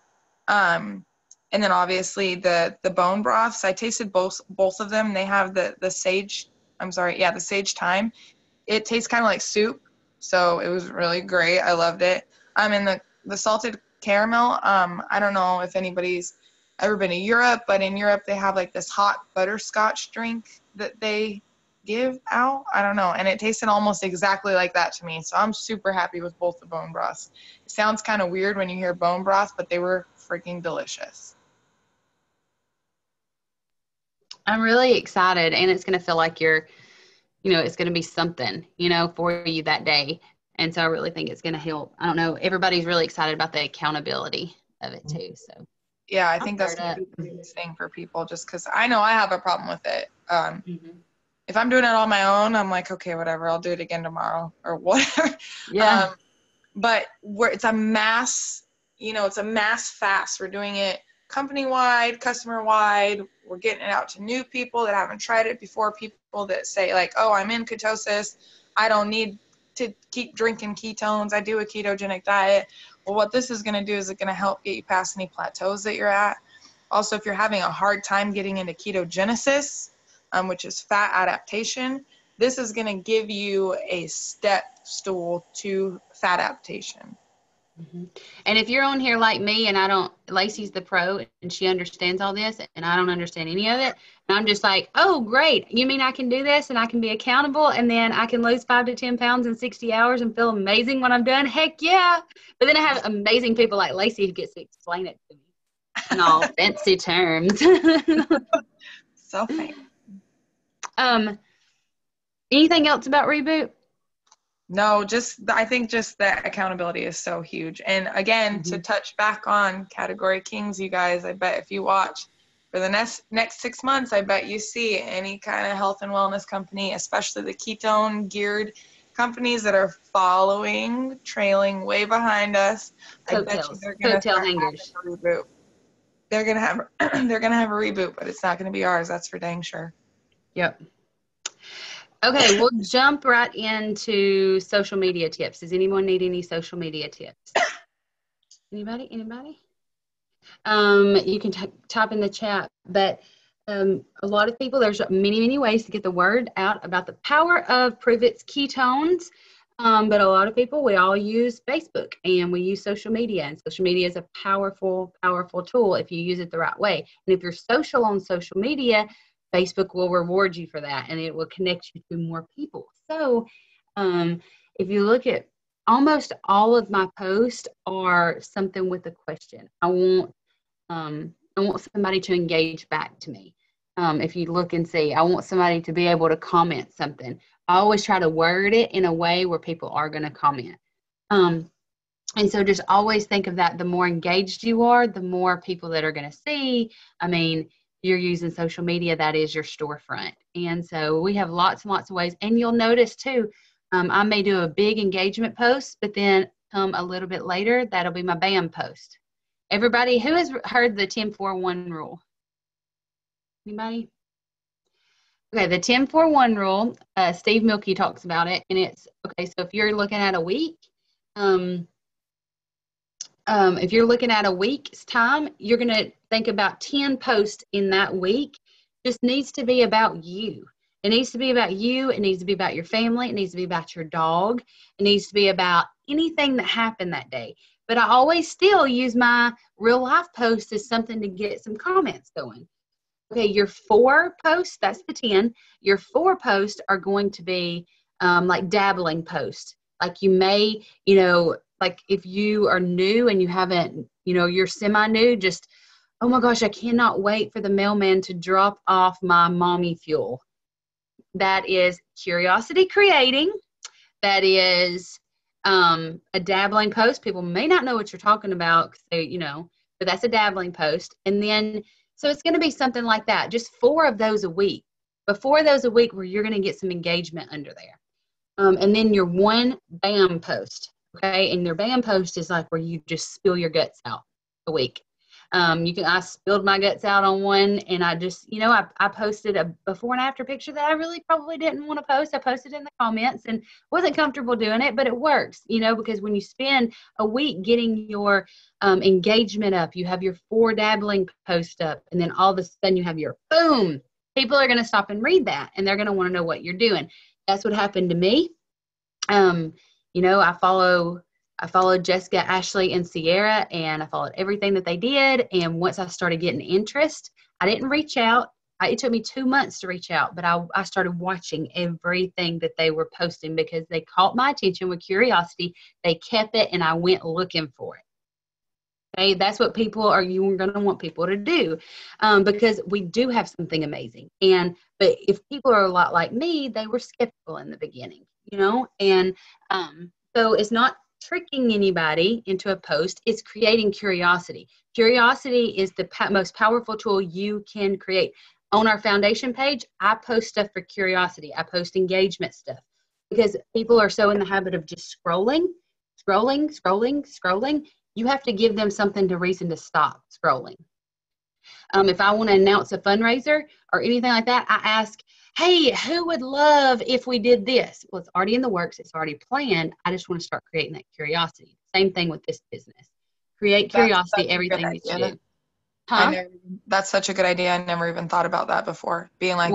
And then obviously the bone broths, I tasted both of them. They have the sage, the sage thyme. It tastes kind of like soup, so it was really great. I loved it. And the salted caramel, I don't know if anybody's ever been to Europe, but in Europe they have like this hot butterscotch drink that they give out. I don't know, and it tasted almost exactly like that to me. So I'm super happy with both the bone broths. It sounds kind of weird when you hear bone broth, but they were freaking delicious. I'm really excited, and it's going to feel like it's going to be something, for you that day. And so I really think it's going to help. I don't know. Everybody's really excited about the accountability of it too. So yeah, I think that's the biggest thing for people, just because I know I have a problem with it. If I'm doing it on my own, I'm like, okay, whatever, I'll do it again tomorrow or whatever. Yeah. But it's a mass, it's a mass fast. We're doing it company-wide, customer-wide. We're getting it out to new people that haven't tried it before, people that say like, oh, I'm in ketosis. I don't need to keep drinking ketones. I do a ketogenic diet. Well, what this is going to do is it's going to help get you past any plateaus that you're at. Also, if you're having a hard time getting into ketogenesis, which is fat adaptation, this is going to give you a step stool to fat adaptation. And if you're on here like me and Lacey's the pro and she understands all this and I don't understand any of it, and I'm just like, oh, great. You mean I can do this and I can be accountable and then I can lose 5 to 10 pounds in 60 hours and feel amazing when I'm done? Heck yeah. But then I have amazing people like Lacy who gets to explain it to me in all fancy terms. So funny. Anything else about Reboot? No, I think just that accountability is so huge. And again, to touch back on Category Kings, you guys, I bet if you watch for the next 6 months, I bet you see any kind of health and wellness company, especially the ketone geared companies that are trailing way behind us. I bet you they're going to start having a reboot. They're going to have a reboot, but it's not going to be ours. That's for dang sure. Yep. Okay, we'll jump right into social media tips. Does anyone need any social media tips? Anybody? You can type in the chat, but a lot of people, there's many ways to get the word out about the power of Pruvit's ketones. But a lot of people, we all use Facebook and we use social media, and social media is a powerful tool if you use it the right way. And if you're social on social media, Facebook will reward you for that and it will connect you to more people. So if you look at almost all of my posts are something with a question. I want somebody to engage back to me. If you look and see, I want somebody to be able to comment something. I always try to word it in a way where people are going to comment. And so just always think of that. The more engaged you are, the more people that are going to see. I mean, you're using social media, that is your storefront. And so we have lots and lots of ways. And you'll notice too, I may do a big engagement post, but then a little bit later, that'll be my BAM post. Everybody, who has heard the 10-4-1 rule? Anybody? Okay, the 10-4-1 rule, Steve Milkey talks about it. And it's, okay, so if you're looking at a week, if you're looking at a week's time, you're going to think about 10 posts in that week. Just needs to be about you. It needs to be about you. It needs to be about your family. It needs to be about your dog. It needs to be about anything that happened that day. But I always still use my real life post as something to get some comments going. Okay, your 4 posts, that's the 10. Your 4 posts are going to be like dabbling posts. Like you may, like if you are new and you haven't, you're semi-new, just, oh my gosh, I cannot wait for the mailman to drop off my mommy fuel. That is curiosity creating. That is a dabbling post. People may not know what you're talking about, but that's a dabbling post. And then, so it's going to be something like that. Just 4 of those a week. But 4 of those a week where you're going to get some engagement under there. And then your 1 BAM post. Okay, and your BAM post is like where you just spill your guts out a week. I spilled my guts out on one, and I just, I posted a before and after picture that I really probably didn't want to post. I posted in the comments and wasn't comfortable doing it, but it works, because when you spend a week getting your engagement up, you have your 4 dabbling posts up, and then all of a sudden you have your boom. People are going to stop and read that, and they're going to want to know what you're doing. That's what happened to me. I followed Jessica, Ashley, and Sierra, and I followed everything that they did. And once I started getting interest, I didn't reach out. It took me 2 months to reach out, but I started watching everything that they were posting because they caught my attention with curiosity. They kept it, and I went looking for it. Okay, that's what you're going to want people to do, because we do have something amazing. But if people are a lot like me, they were skeptical in the beginning, and so it's not tricking anybody into a post. It's creating curiosity. Curiosity is the most powerful tool you can create. On our foundation page, I post stuff for curiosity. I post engagement stuff because people are so in the habit of just scrolling. You have to give them something to reason to stop scrolling. If I want to announce a fundraiser or anything like that, I ask, hey, who would love if we did this? Well, it's already in the works. It's already planned. I just want to start creating that curiosity. Same thing with this business. Create curiosity, everything that you do. Huh? That's such a good idea. I never even thought about that before. Being like,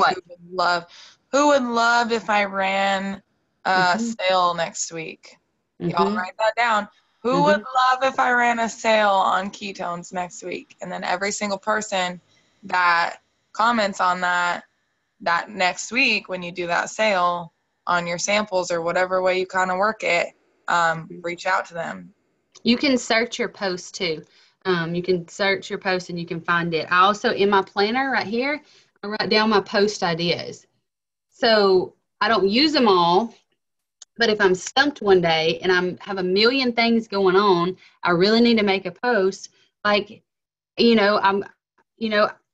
who would love if I ran a sale next week? Y'all write that down. Who would love if I ran a sale on ketones next week? And then every single person that comments on that next week, when you do that sale on your samples or whatever way you kind of work it, reach out to them. You can search your post too. You can search your post and you can find it. I also, in my planner right here, I write down my post ideas. So I don't use them all, but if I'm stumped one day and I have a million things going on, I really need to make a post. Like, I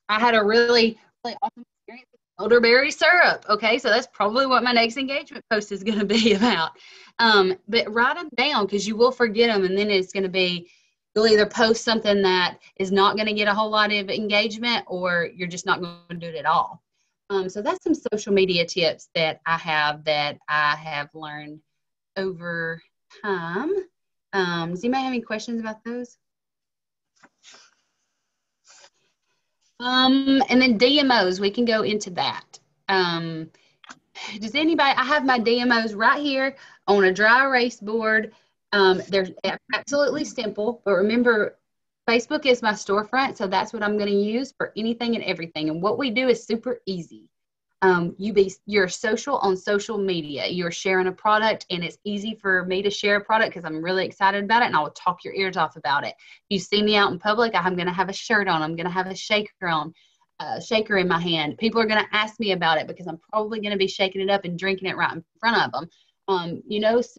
had a really, really awesome experience with elderberry syrup. Okay, so that's probably what my next engagement post is going to be about. But write them down because you will forget them, and then it's going to be, you'll either post something that is not going to get a whole lot of engagement, or you're just not going to do it at all. So that's some social media tips that I have learned over time. Does anybody have any questions about those? And then DMOs, we can go into that. Does anybody, I have my DMOs right here on a dry erase board. They're absolutely simple, but remember, Facebook is my storefront, so that's what I'm going to use for anything and everything. And what we do is super easy. You're social on social media. You're sharing a product, and it's easy for me to share a product because I'm really excited about it, and I will talk your ears off about it. If you see me out in public, I'm going to have a shirt on. I'm going to have a shaker on, shaker in my hand. People are going to ask me about it because I'm probably going to be shaking it up and drinking it right in front of them.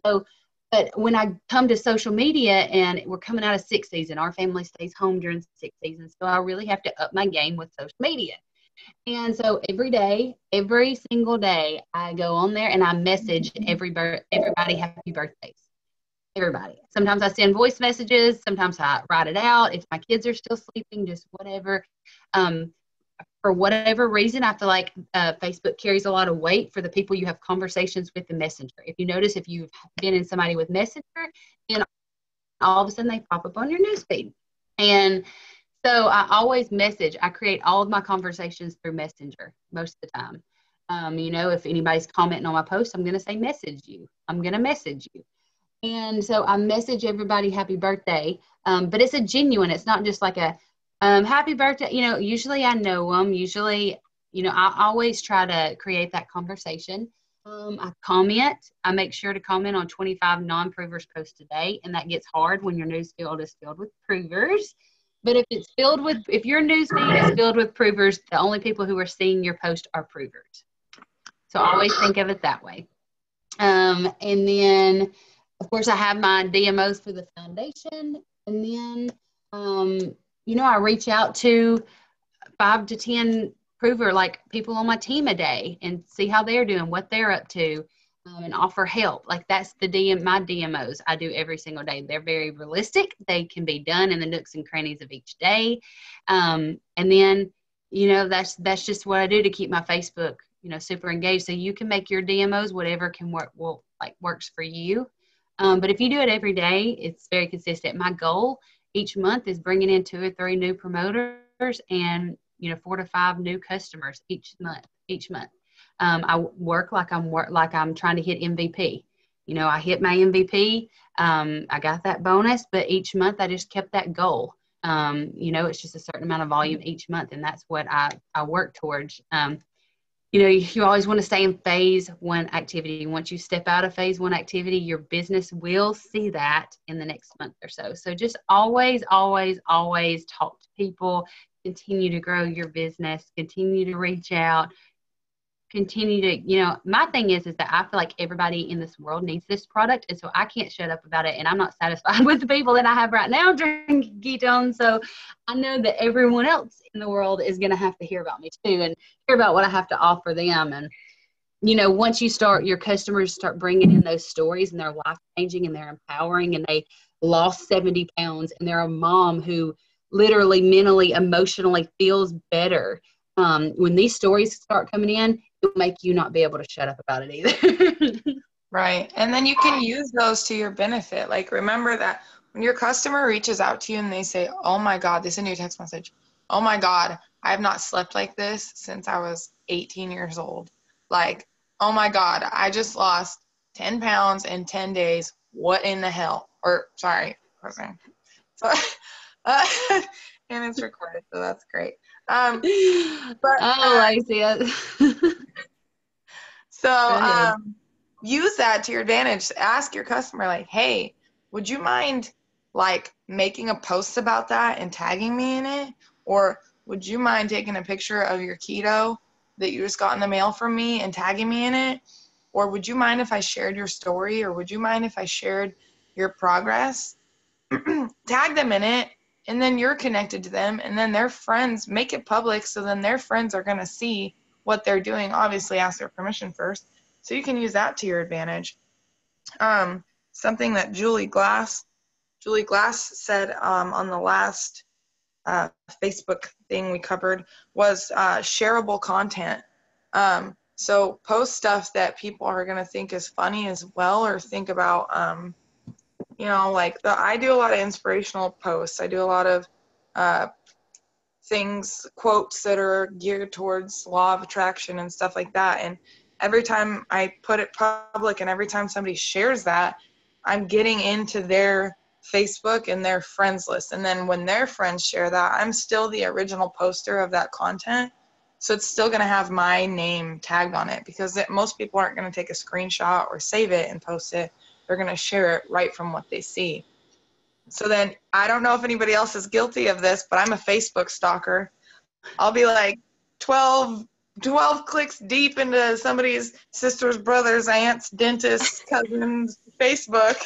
So. But when I come to social media, and we're coming out of 6 season, our family stays home during 6 seasons, so I really have to up my game with social media. And so every single day, I go on there and I message everybody happy birthdays. Everybody. Sometimes I send voice messages. Sometimes I write it out. If my kids are still sleeping, just whatever. For whatever reason, I feel like Facebook carries a lot of weight for the people you have conversations with in Messenger. If you notice, if you've been in somebody with Messenger, and all of a sudden they pop up on your newsfeed. And so I always message. I create all of my conversations through Messenger most of the time. If anybody's commenting on my post, I'm going to say message you. I'm going to message you. And so I message everybody happy birthday. But it's a genuine, it's not just like a happy birthday. Usually I know them. Usually, I always try to create that conversation. I comment. I make sure to comment on 25 non-provers posts a day. And that gets hard when your newsfeed is filled with provers. But if your newsfeed is filled with provers, the only people who are seeing your post are provers. So always think of it that way. And then, of course, I have my DMOs for the foundation. And then, I reach out to 5 to 10 prover, like people on my team a day, and see how they're doing, what they're up to, and offer help. Like that's my DMOs I do every single day. They're very realistic. They can be done in the nooks and crannies of each day. And then, that's just what I do to keep my Facebook, super engaged. So you can make your DMOs whatever can work, works for you. But if you do it every day, it's very consistent. My goal each month is bringing in 2 or 3 new promoters and 4 to 5 new customers each month. I work like I'm trying to hit MVP. I hit my MVP. I got that bonus, but each month I just kept that goal. It's just a certain amount of volume each month, and that's what I work towards. You always want to stay in phase 1 activity. Once you step out of phase 1 activity, your business will see that in the next month or so. So just always, always, always talk to people, continue to grow your business, continue to reach out, continue to, my thing is that I feel like everybody in this world needs this product. And so I can't shut up about it. And I'm not satisfied with the people that I have right now drinking ketones. So I know that everyone else in the world is going to have to hear about me too, and hear about what I have to offer them. And, once your customers start bringing in those stories, and they're life changing and they're empowering, and they lost 70 pounds, and they're a mom who literally, mentally, emotionally feels better. When these stories start coming in, it'll make you not be able to shut up about it either. Right. And then you can use those to your benefit. Like, remember that when your customer reaches out to you and they say, oh my God, they send you a text message. Oh my God, I have not slept like this since I was 18 years old. Like, oh my God, I just lost 10 pounds in 10 days. What in the hell? Or sorry, person. So, uh, and it's recorded, so that's great. But Lacy. so use that to your advantage. Ask your customer, like, hey, would you mind like making a post about that and tagging me in it? Or would you mind taking a picture of your keto that you just got in the mail from me and tagging me in it? Or would you mind if I shared your story? Or would you mind if I shared your progress? Tag them in it, and then you're connected to them, and then their friends make it public, so then their friends are going to see what they're doing. Obviously, ask their permission first, so you can use that to your advantage. Something that Julie Glass said on the last Facebook thing we covered was shareable content. So post stuff that people are going to think is funny as well, or think about, like I do a lot of inspirational posts. I do a lot of quotes that are geared towards law of attraction and stuff like that. And every time I put it public and every time somebody shares that, I'm getting into their Facebook and their friends list. And then when their friends share that, I'm still the original poster of that content. So it's still going to have my name tagged on it, because most people aren't going to take a screenshot or save it and post it. They're going to share it right from what they see. So then I don't know if anybody else is guilty of this, but I'm a Facebook stalker. I'll be like 12 clicks deep into somebody's sister's, brother's, aunt's, dentist's, cousin's Facebook.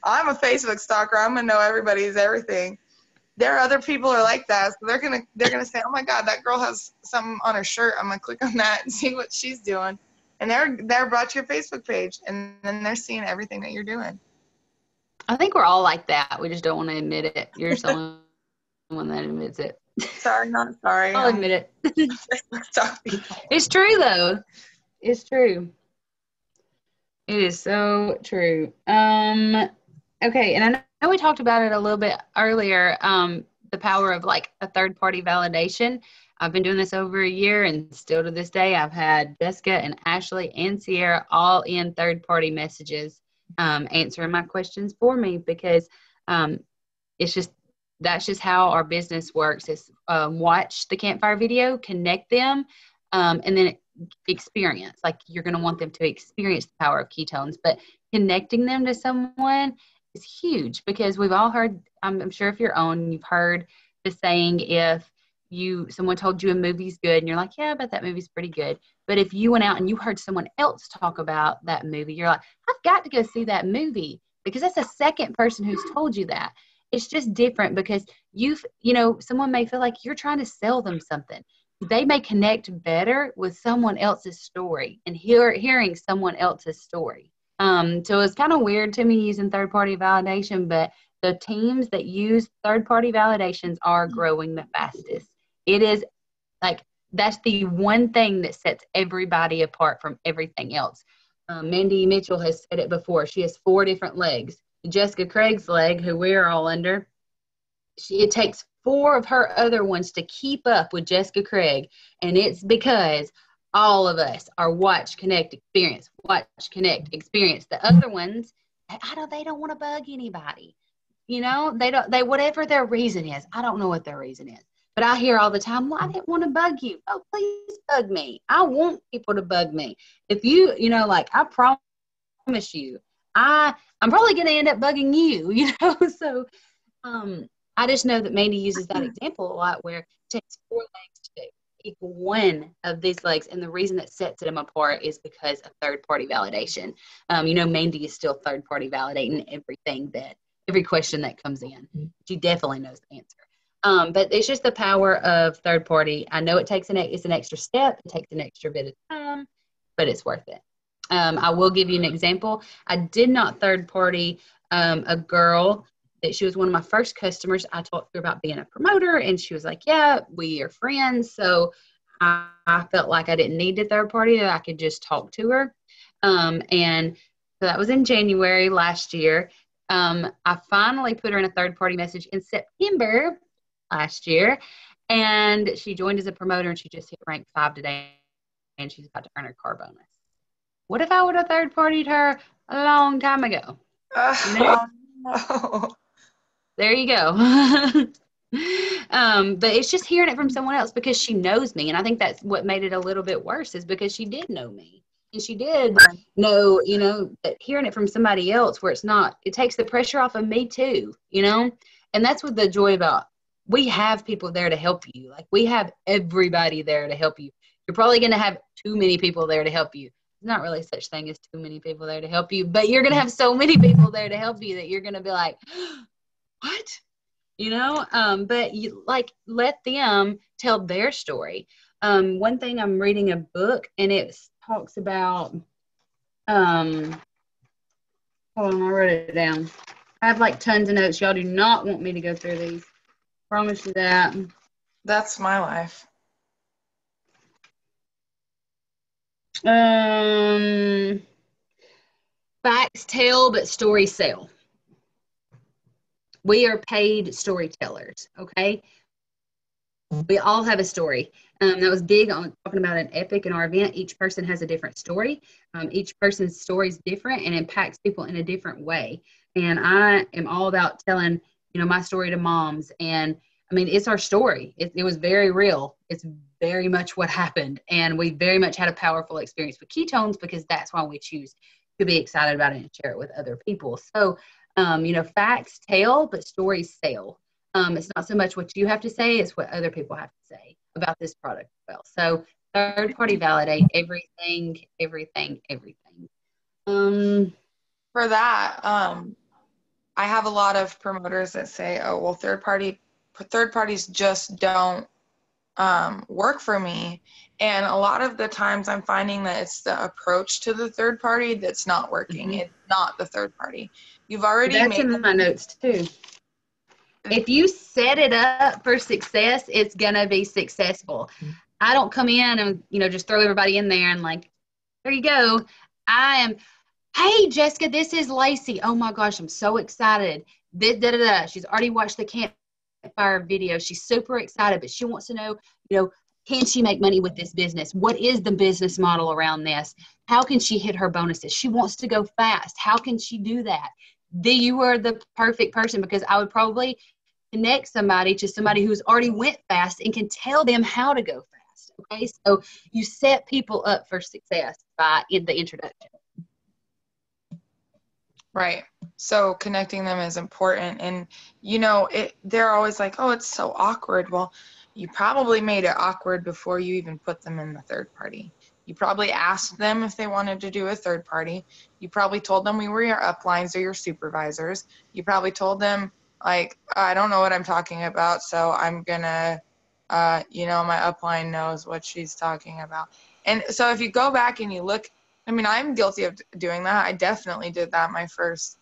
I'm a Facebook stalker. I'm going to know everybody's everything. There are other people are like that, so they're gonna say, oh my God, that girl has something on her shirt. I'm gonna click on that and see what she's doing. And they're brought to your Facebook page, and then they're seeing everything that you're doing. I think we're all like that. We just don't want to admit it. You're someone that admits it. Sorry, not sorry. I'll admit it. It's true though. It's true. It is so true. Okay, and I know we talked about it a little bit earlier, the power of like a third-party validation. I've been doing this over a year, and still to this day, I've had Jessica and Ashley and Sierra all in third-party messages answering my questions for me, because that's just how our business works. Is watch the campfire video, connect them, and then experience. Like, you're going to want them to experience the power of ketones, but connecting them to someone is huge, because we've all heard, I'm sure if you're on, you've heard the saying, if someone told you a movie's good and you're like, yeah, I bet that movie's pretty good. But if you went out and you heard someone else talk about that movie, you're like, I've got to go see that movie, because that's a second person who's told you that. It's just different, because someone may feel like you're trying to sell them something. They may connect better with someone else's story and hearing someone else's story. So it's kind of weird to me using third-party validation, but the teams that use third-party validations are growing the fastest. It is like, that's the one thing that sets everybody apart from everything else. Mandy Mitchell has said it before. She has 4 different legs. Jessica Craig's leg, who we're all under, it takes 4 of her other ones to keep up with Jessica Craig, and it's because all of us are watch, connect, experience, watch, connect, experience. The other ones, they don't want to bug anybody. They whatever their reason is. I don't know what their reason is, but I hear all the time, well, I didn't want to bug you. Oh, please bug me. I want people to bug me. If I promise you, I'm probably going to end up bugging you, So I just know that Mandy uses that example a lot, where it takes 4 legs to equal one of these legs. And the reason that sets them apart is because of third-party validation. Mandy is still third-party validating every question that comes in. She definitely knows the answer. But it's just the power of third-party. I know it's an extra step. It takes an extra bit of time, but it's worth it. I will give you an example. I did not third-party a girl that she was one of my first customers. I talked to her about being a promoter, and she was like, yeah, we are friends. So I felt like I didn't need a third party, that I could just talk to her. And so that was in January last year. I finally put her in a third party message in September last year, and she joined as a promoter, and she just hit rank 5 today, and she's about to earn her car bonus. What if I would have third partied her a long time ago? No. There you go. But it's just hearing it from someone else because she knows me. And I think that's what made it a little bit worse, is because she did know me. And she did know, that hearing it from somebody else where it takes the pressure off of me too, And that's what the joy about, we have people there to help you. Like, we have everybody there to help you. You're probably going to have too many people there to help you. There's not really such thing as too many people there to help you, but you're going to have so many people there to help you that you're going to be like, what? But you let them tell their story. One thing, I'm reading a book and it talks about, hold on, I wrote it down. I have tons of notes. Y'all do not want me to go through these. Promise you that. That's my life. Facts tell, but stories sell. We are paid storytellers, okay? We all have a story. That was big on talking about an epic in our event. Each person has a different story. Each person's story is different and impacts people in a different way. And I am all about telling, my story to moms. And I mean, it's our story. It was very real. It's very much what happened. And we very much had a powerful experience with ketones because that's why we choose to be excited about it and share it with other people. So, facts tell, but stories sell. It's not so much what you have to say, it's what other people have to say about this product as well. So third party validate everything. For that, I have a lot of promoters that say, oh, well, third parties just don't work for me. And a lot of the times I'm finding that it's the approach to the third party that's not working. It's not the third party. You've already That's in my notes too. If you set it up for success, it's going to be successful. I don't come in and, just throw everybody in there and there you go. Hey, Jessica, this is Lacy. Oh my gosh, I'm so excited. She's already watched the campfire video. She's super excited, but she wants to know, can she make money with this business? What is the business model around this? How can she hit her bonuses? She wants to go fast. How can she do that? You are the perfect person, because I would probably connect somebody to somebody who's already went fast and can tell them how to go fast. Okay, so you set people up for success in the introduction. Right. So connecting them is important. And, they're always like, oh, it's so awkward. Well, you probably made it awkward before you even put them in the third party. You probably asked them if they wanted to do a third party. You probably told them we were your uplines or your supervisors. You probably told them, I don't know what I'm talking about, so I'm going to, my upline knows what she's talking about. And so if you go back and you look, I'm guilty of doing that. I definitely did that my first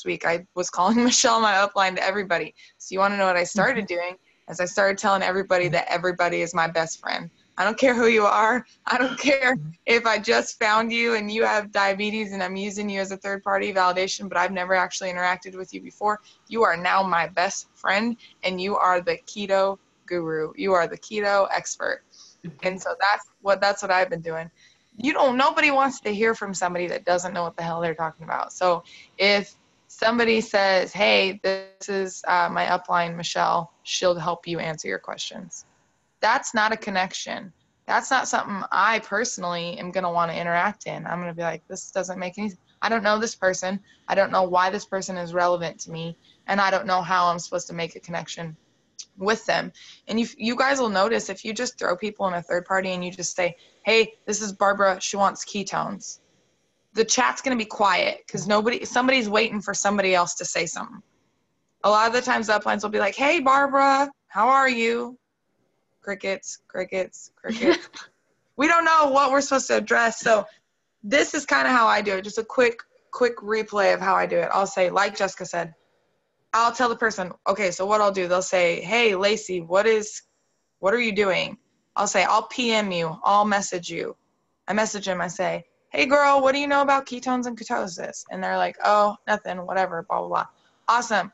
week. I was calling Michelle my upline to everybody. So you want to know what I started doing? As I started telling everybody that everybody is my best friend. I don't care who you are. I don't care if I just found you and you have diabetes and I'm using you as a third-party validation, but I've never actually interacted with you before. You are now my best friend, and you are the keto guru. You are the keto expert. And so that's what I've been doing. Nobody wants to hear from somebody that doesn't know what the hell they're talking about. So if somebody says, hey, this is my upline, Michelle, she'll help you answer your questions. That's not a connection. That's not something I personally am going to want to interact in. I'm going to be like, this doesn't make any sense. I don't know this person. I don't know why this person is relevant to me. And I don't know how I'm supposed to make a connection with them. And you guys will notice if you just throw people in a third party and you just say, hey, this is Barbara, she wants ketones, the chat's going to be quiet because somebody's waiting for somebody else to say something. A lot of the times the uplines will be like, hey, Barbara, how are you? Crickets. We don't know what we're supposed to address. So this is kind of how I do it. Just a quick replay of how I do it. I'll say, like Jessica said, I'll tell the person, okay, so what I'll do, they'll say, hey, Lacy, what are you doing? I'll say, I'll PM you. I'll message you. I message them. I say, hey, girl, what do you know about ketones and ketosis? And they're like, oh, nothing, whatever, blah, blah, blah. Awesome.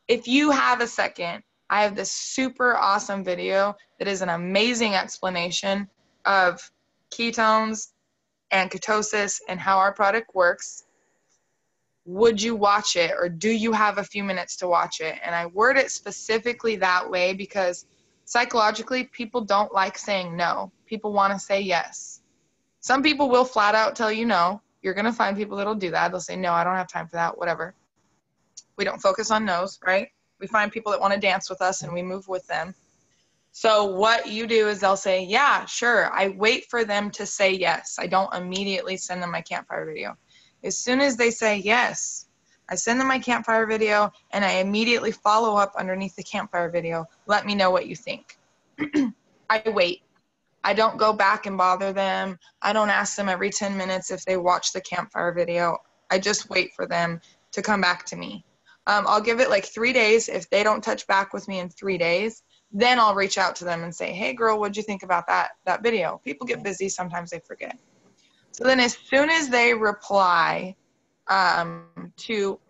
If you have a second, I have this super awesome video that is an amazing explanation of ketones and ketosis and how our product works. would you watch it, or do you have a few minutes to watch it? And I word it specifically that way because psychologically, people don't like saying no. People want to say yes. Some people will flat out tell you no. You're going to find people that'll do that. They'll say, no, I don't have time for that, whatever. We don't focus on no's, right? We find people that want to dance with us and we move with them. So what you do is they'll say, yeah, sure. I wait for them to say yes. I don't immediately send them my campfire video. As soon as they say yes, I send them my campfire video and I immediately follow up underneath the campfire video. Let me know what you think. I wait. I don't go back and bother them. I don't ask them every 10 minutes if they watch the campfire video. I just wait for them to come back to me. I'll give it like 3 days. If they don't touch back with me in 3 days, then I'll reach out to them and say, hey girl, what'd you think about that video? People get busy. Sometimes they forget. So then as soon as they reply to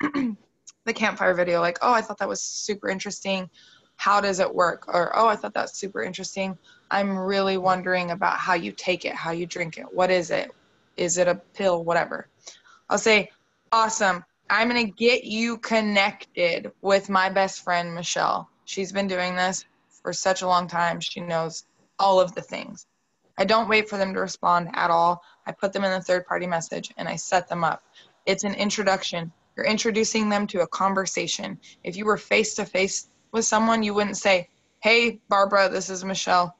the campfire video, like, oh, I thought that was super interesting. How does it work? Or, oh, I thought that's super interesting. I'm really wondering about how you take it, how you drink it. What is it? Is it a pill? Whatever. I'll say, awesome. I'm going to get you connected with my best friend, Michelle. She's been doing this for such a long time. She knows all of the things. I don't wait for them to respond at all. I put them in the third-party message, and I set them up. It's an introduction. You're introducing them to a conversation. If you were face-to-face with someone, you wouldn't say, hey, Barbara, this is Michelle.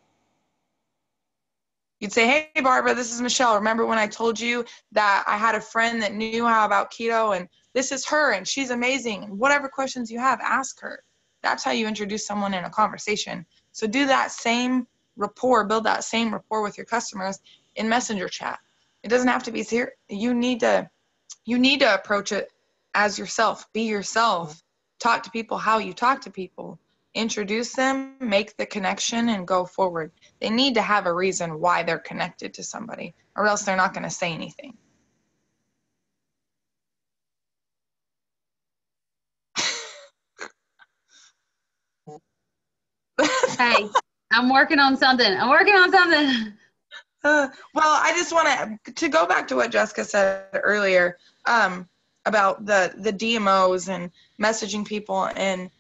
You'd say, hey, Barbara, this is Michelle. Remember when I told you that I had a friend that knew how about keto, and this is her, and she's amazing. And whatever questions you have, ask her. That's how you introduce someone in a conversation. So do that same rapport, build that same rapport with your customers in messenger chat. It doesn't have to be serious. You need to approach it as yourself. Be yourself. Talk to people how you talk to people. Introduce them, make the connection, and go forward. They need to have a reason why they're connected to somebody, or else they're not going to say anything. Hey, I'm working on something. Well, I just want to go back to what Jessica said earlier about the DMOs and messaging people. And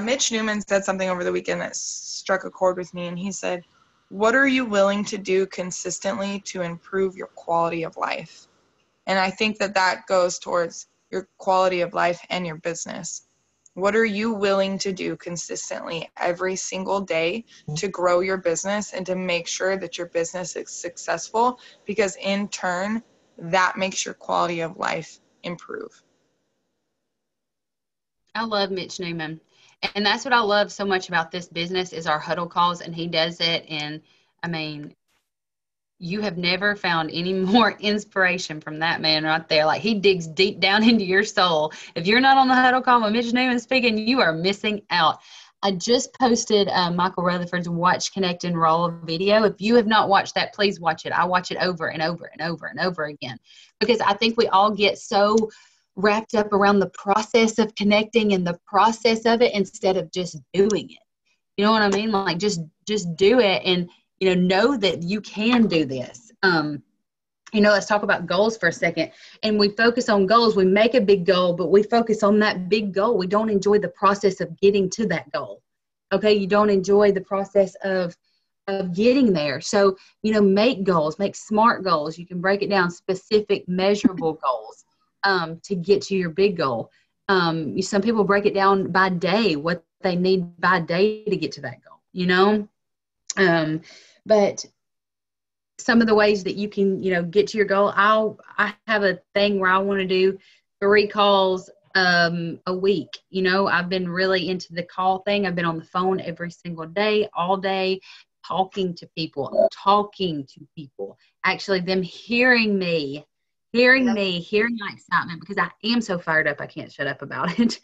Mitch Newman said something over the weekend that struck a chord with me. And he said, what are you willing to do consistently to improve your quality of life? And I think that goes towards your quality of life and your business. What are you willing to do consistently every single day to grow your business and to make sure that your business is successful? Because in turn, that makes your quality of life improve. I love Mitch Newman. And that's what I love so much about this business is our huddle calls, and he does it. And I mean, you have never found any more inspiration from that man right there. Like, he digs deep down into your soul. If you're not on the huddle call when Mitch Newman is speaking, you are missing out. I just posted Michael Rutherford's Watch, Connect, and Roll video. If you have not watched that, please watch it. I watch it over and over and over and over again because I think we all get so wrapped up around the process of connecting and the process of it instead of just doing it. You know what I mean? Like, just do it and know that you can do this. Let's talk about goals for a second. And we focus on goals. We make a big goal, but we focus on that big goal. We don't enjoy the process of getting to that goal. Okay. You don't enjoy the process of getting there. So, make goals, make SMART goals. You can break it down, specific, measurable goals to get to your big goal. Some people break it down by day, what they need by day to get to that goal, but some of the ways that you can, get to your goal, I have a thing where I want to do 3 calls a week. I've been really into the call thing. I've been on the phone every single day, all day, talking to people, actually them hearing my excitement, because I am so fired up. I can't shut up about it.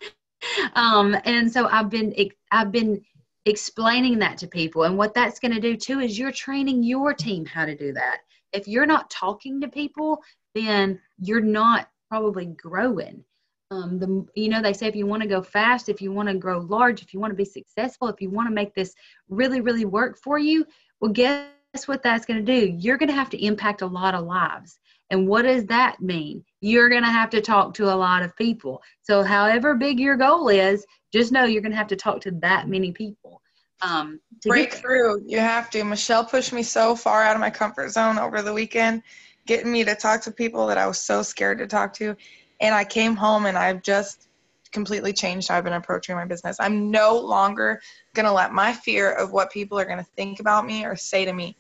And so I've been explaining that to people. And what that's going to do too is you're training your team how to do that. If you're not talking to people, then you're not probably growing. They say if you want to go fast, if you want to grow large, if you want to be successful, if you want to make this really, really work for you, well, guess what that's going to do? You're going to have to impact a lot of lives. And what does that mean? You're going to have to talk to a lot of people. So however big your goal is, just know you're going to have to talk to that many people. To break through. You have to. Michelle pushed me so far out of my comfort zone over the weekend, getting me to talk to people that I was so scared to talk to. And I came home and I've just completely changed how I've been approaching my business. I'm no longer going to let my fear of what people are going to think about me or say to me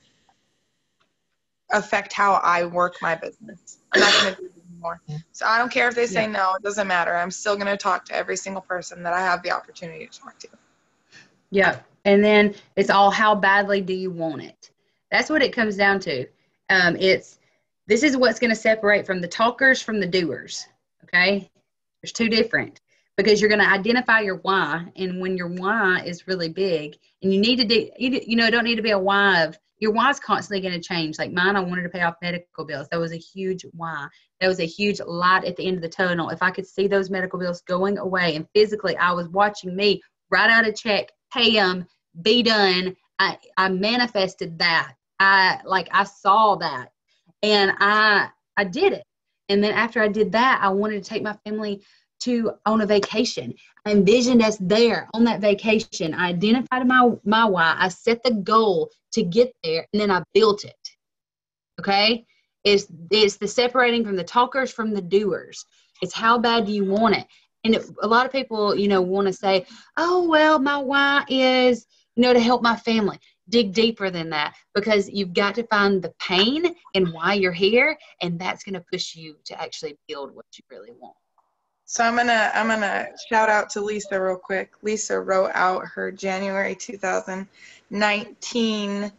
affect how I work my business. I'm not going to do it anymore. So I don't care if they say no, it doesn't matter. I'm still going to talk to every single person that I have the opportunity to talk to. Yeah. And then it's all, how badly do you want it? That's what it comes down to. This is what's going to separate from the talkers from the doers. Okay. There's two different, because you're going to identify your why. And when your why is really big, and you need to do, it don't need to be a why of, your why is constantly going to change. Like mine, I wanted to pay off medical bills. That was a huge why. That was a huge light at the end of the tunnel. If I could see those medical bills going away, and physically I was watching me write out a check, pay them, be done. I manifested that. I saw that, and I did it. And then after I did that, I wanted to take my family on a vacation. I envisioned us there on that vacation. I identified my why. I set the goal to get there, and then I built it. Okay? It's the separating from the talkers from the doers. It's how bad do you want it? And a lot of people, want to say, oh, well, my why is, to help my family. Dig deeper than that, because you've got to find the pain and why you're here, and that's going to push you to actually build what you really want. So I'm gonna shout out to Lisa real quick. Lisa wrote out her January 2019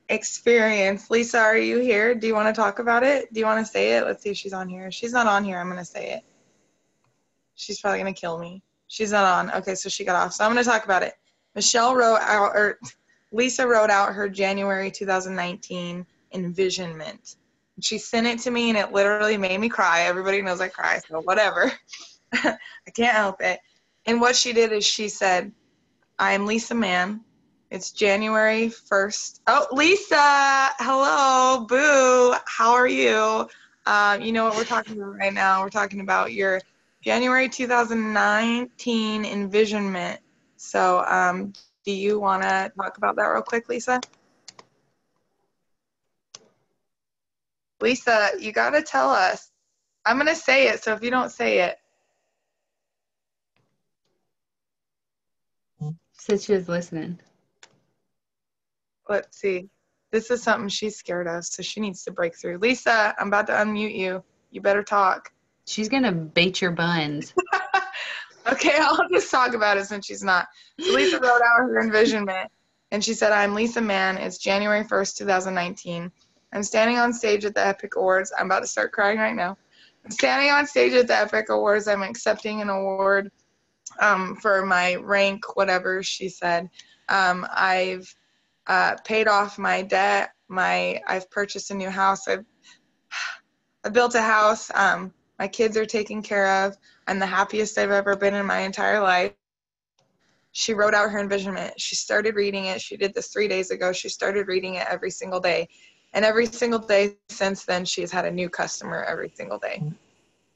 experience. Lisa, are you here? Do you want to talk about it? Do you want to say it? Let's see if she's on here. If she's not on here, I'm gonna say it. She's probably gonna kill me. She's not on. Okay, so she got off. So I'm gonna talk about it. Lisa wrote out her January 2019 envisionment. She sent it to me, and it literally made me cry. Everybody knows I cry, so whatever. I can't help it. And what she did is she said, I'm Lisa Mann. It's January 1st. Oh, Lisa, hello, boo. How are you? You know what we're talking about right now? We're talking about your January 2019 envisionment. So do you want to talk about that real quick, Lisa? Lisa, you got to tell us. I'm going to say it, so if you don't say it. Said she was listening. Let's see. This is something she's scared of, so she needs to break through. Lisa, I'm about to unmute you. You better talk. She's going to beat your buns. Okay, I'll just talk about it since she's not. So Lisa wrote out her envisionment, and she said, I'm Lisa Mann. It's January 1st, 2019. I'm standing on stage at the Epic Awards. I'm about to start crying right now. I'm standing on stage at the Epic Awards. I'm accepting an award for my rank, whatever she said. I've paid off my debt. I've purchased a new house. I built a house. My kids are taken care of. I'm the happiest I've ever been in my entire life. She wrote out her envisionment. She started reading it. She did this 3 days ago. She started reading it every single day. And every single day since then, she's had a new customer every single day.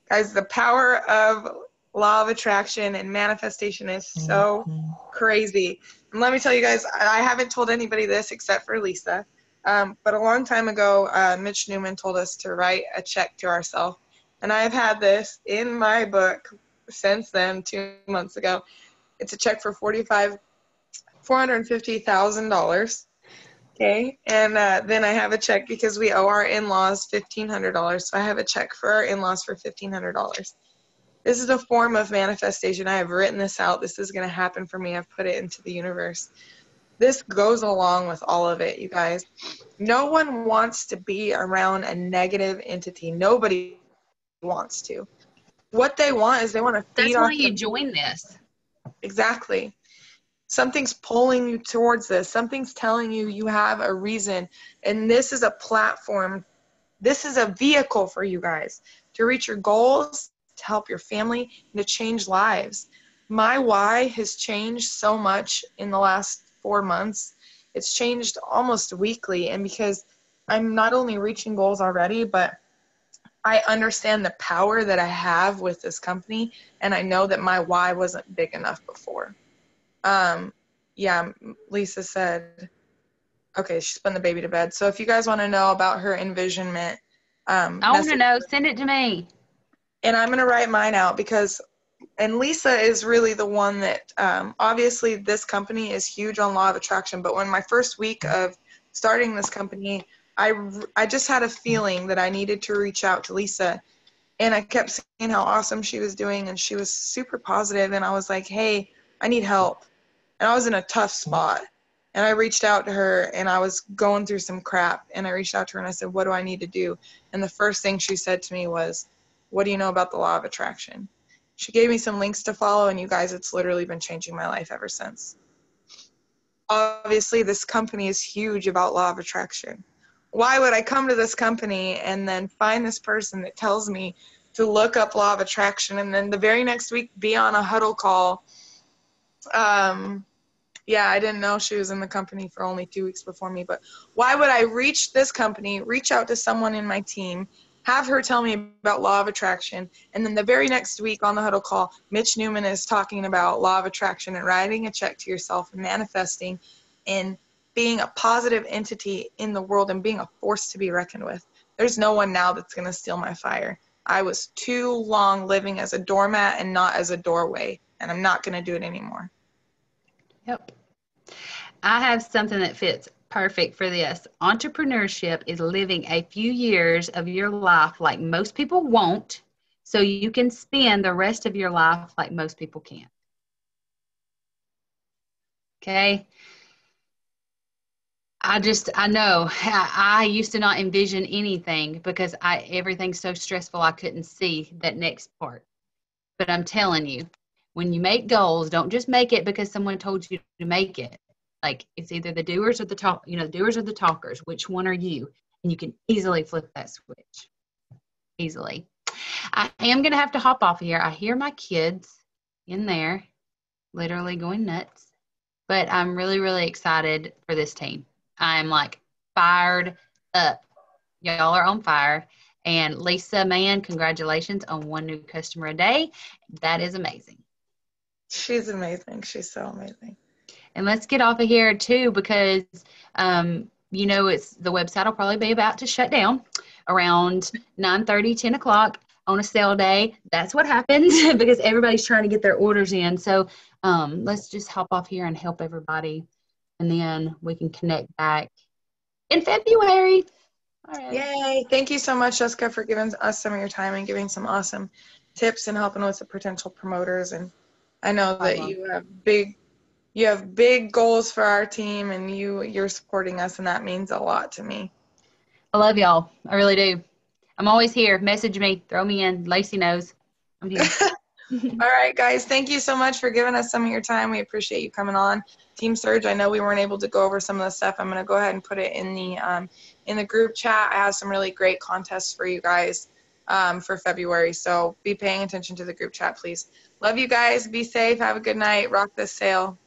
Guys, the power of law of attraction and manifestation is so crazy. And let me tell you guys, I haven't told anybody this except for Lisa. But a long time ago, Mitch Newman told us to write a check to ourselves. And I've had this in my book since then, 2 months ago. It's a check for $450,000. Okay, and then I have a check because we owe our in-laws $1,500. So I have a check for our in-laws for $1,500. This is a form of manifestation. I have written this out. This is going to happen for me. I've put it into the universe. This goes along with all of it, you guys. No one wants to be around a negative entity. Nobody wants to. What they want is they want to feed off. That's why you join this. Exactly. Something's pulling you towards this. Something's telling you you have a reason. And this is a platform. This is a vehicle for you guys to reach your goals, to help your family, and to change lives. My why has changed so much in the last 4 months. It's changed almost weekly. And because I'm not only reaching goals already, but I understand the power that I have with this company, and I know that my why wasn't big enough before. Yeah, Lisa said, okay, she's putting the baby to bed. So if you guys want to know about her envisionment, I want to know. Send it to me. And I'm going to write mine out and Lisa is really the one that, obviously this company is huge on law of attraction, but when my first week of starting this company, I just had a feeling that I needed to reach out to Lisa, and I kept seeing how awesome she was doing, and she was super positive, and I was like, hey, I need help. And I was in a tough spot, and I reached out to her, and I was going through some crap, and I reached out to her and I said, what do I need to do? And the first thing she said to me was, what do you know about the law of attraction? She gave me some links to follow, and you guys, it's literally been changing my life ever since. Obviously, this company is huge about law of attraction. Why would I come to this company and then find this person that tells me to look up law of attraction, and then the very next week be on a huddle call? Yeah, I didn't know she was in the company for only 2 weeks before me, but why would I reach out to someone in my team, have her tell me about law of attraction, and then the very next week on the huddle call, Mitch Newman is talking about law of attraction and writing a check to yourself and manifesting and being a positive entity in the world and being a force to be reckoned with. There's no one now that's going to steal my fire. I was too long living as a doormat and not as a doorway, and I'm not going to do it anymore. Yep. I have something that fits perfect for this. Entrepreneurship is living a few years of your life like most people won't, so you can spend the rest of your life like most people can't. Okay? I know I used to not envision anything because everything's so stressful I couldn't see that next part. But I'm telling you, when you make goals, don't just make it because someone told you to make it. Like, it's either the doers or the doers or the talkers. Which one are you? And you can easily flip that switch. Easily. I am going to have to hop off here. I hear my kids in there literally going nuts. But I'm really, really excited for this team. I'm like fired up. Y'all are on fire. And Lisa, man, congratulations on 1 new customer a day. That is amazing. She's amazing. She's so amazing. And let's get off of here too, because it's the website will probably be about to shut down around 9:30, 10 o'clock on a sale day. That's what happens because everybody's trying to get their orders in. So let's just hop off here and help everybody, and then we can connect back in February. All right. Yay. Thank you so much, Jessica, for giving us some of your time and giving some awesome tips and helping with the potential promoters. And I know that you have big goals for our team, and you're supporting us, and that means a lot to me. I love y'all. I really do. I'm always here. Message me. Throw me in. Lacey knows. I'm here. All right, guys. Thank you so much for giving us some of your time. We appreciate you coming on. Team Surge, I know we weren't able to go over some of the stuff. I'm going to go ahead and put it in the group chat. I have some really great contests for you guys for February, so be paying attention to the group chat, please. Love you guys. Be safe. Have a good night. Rock this sale.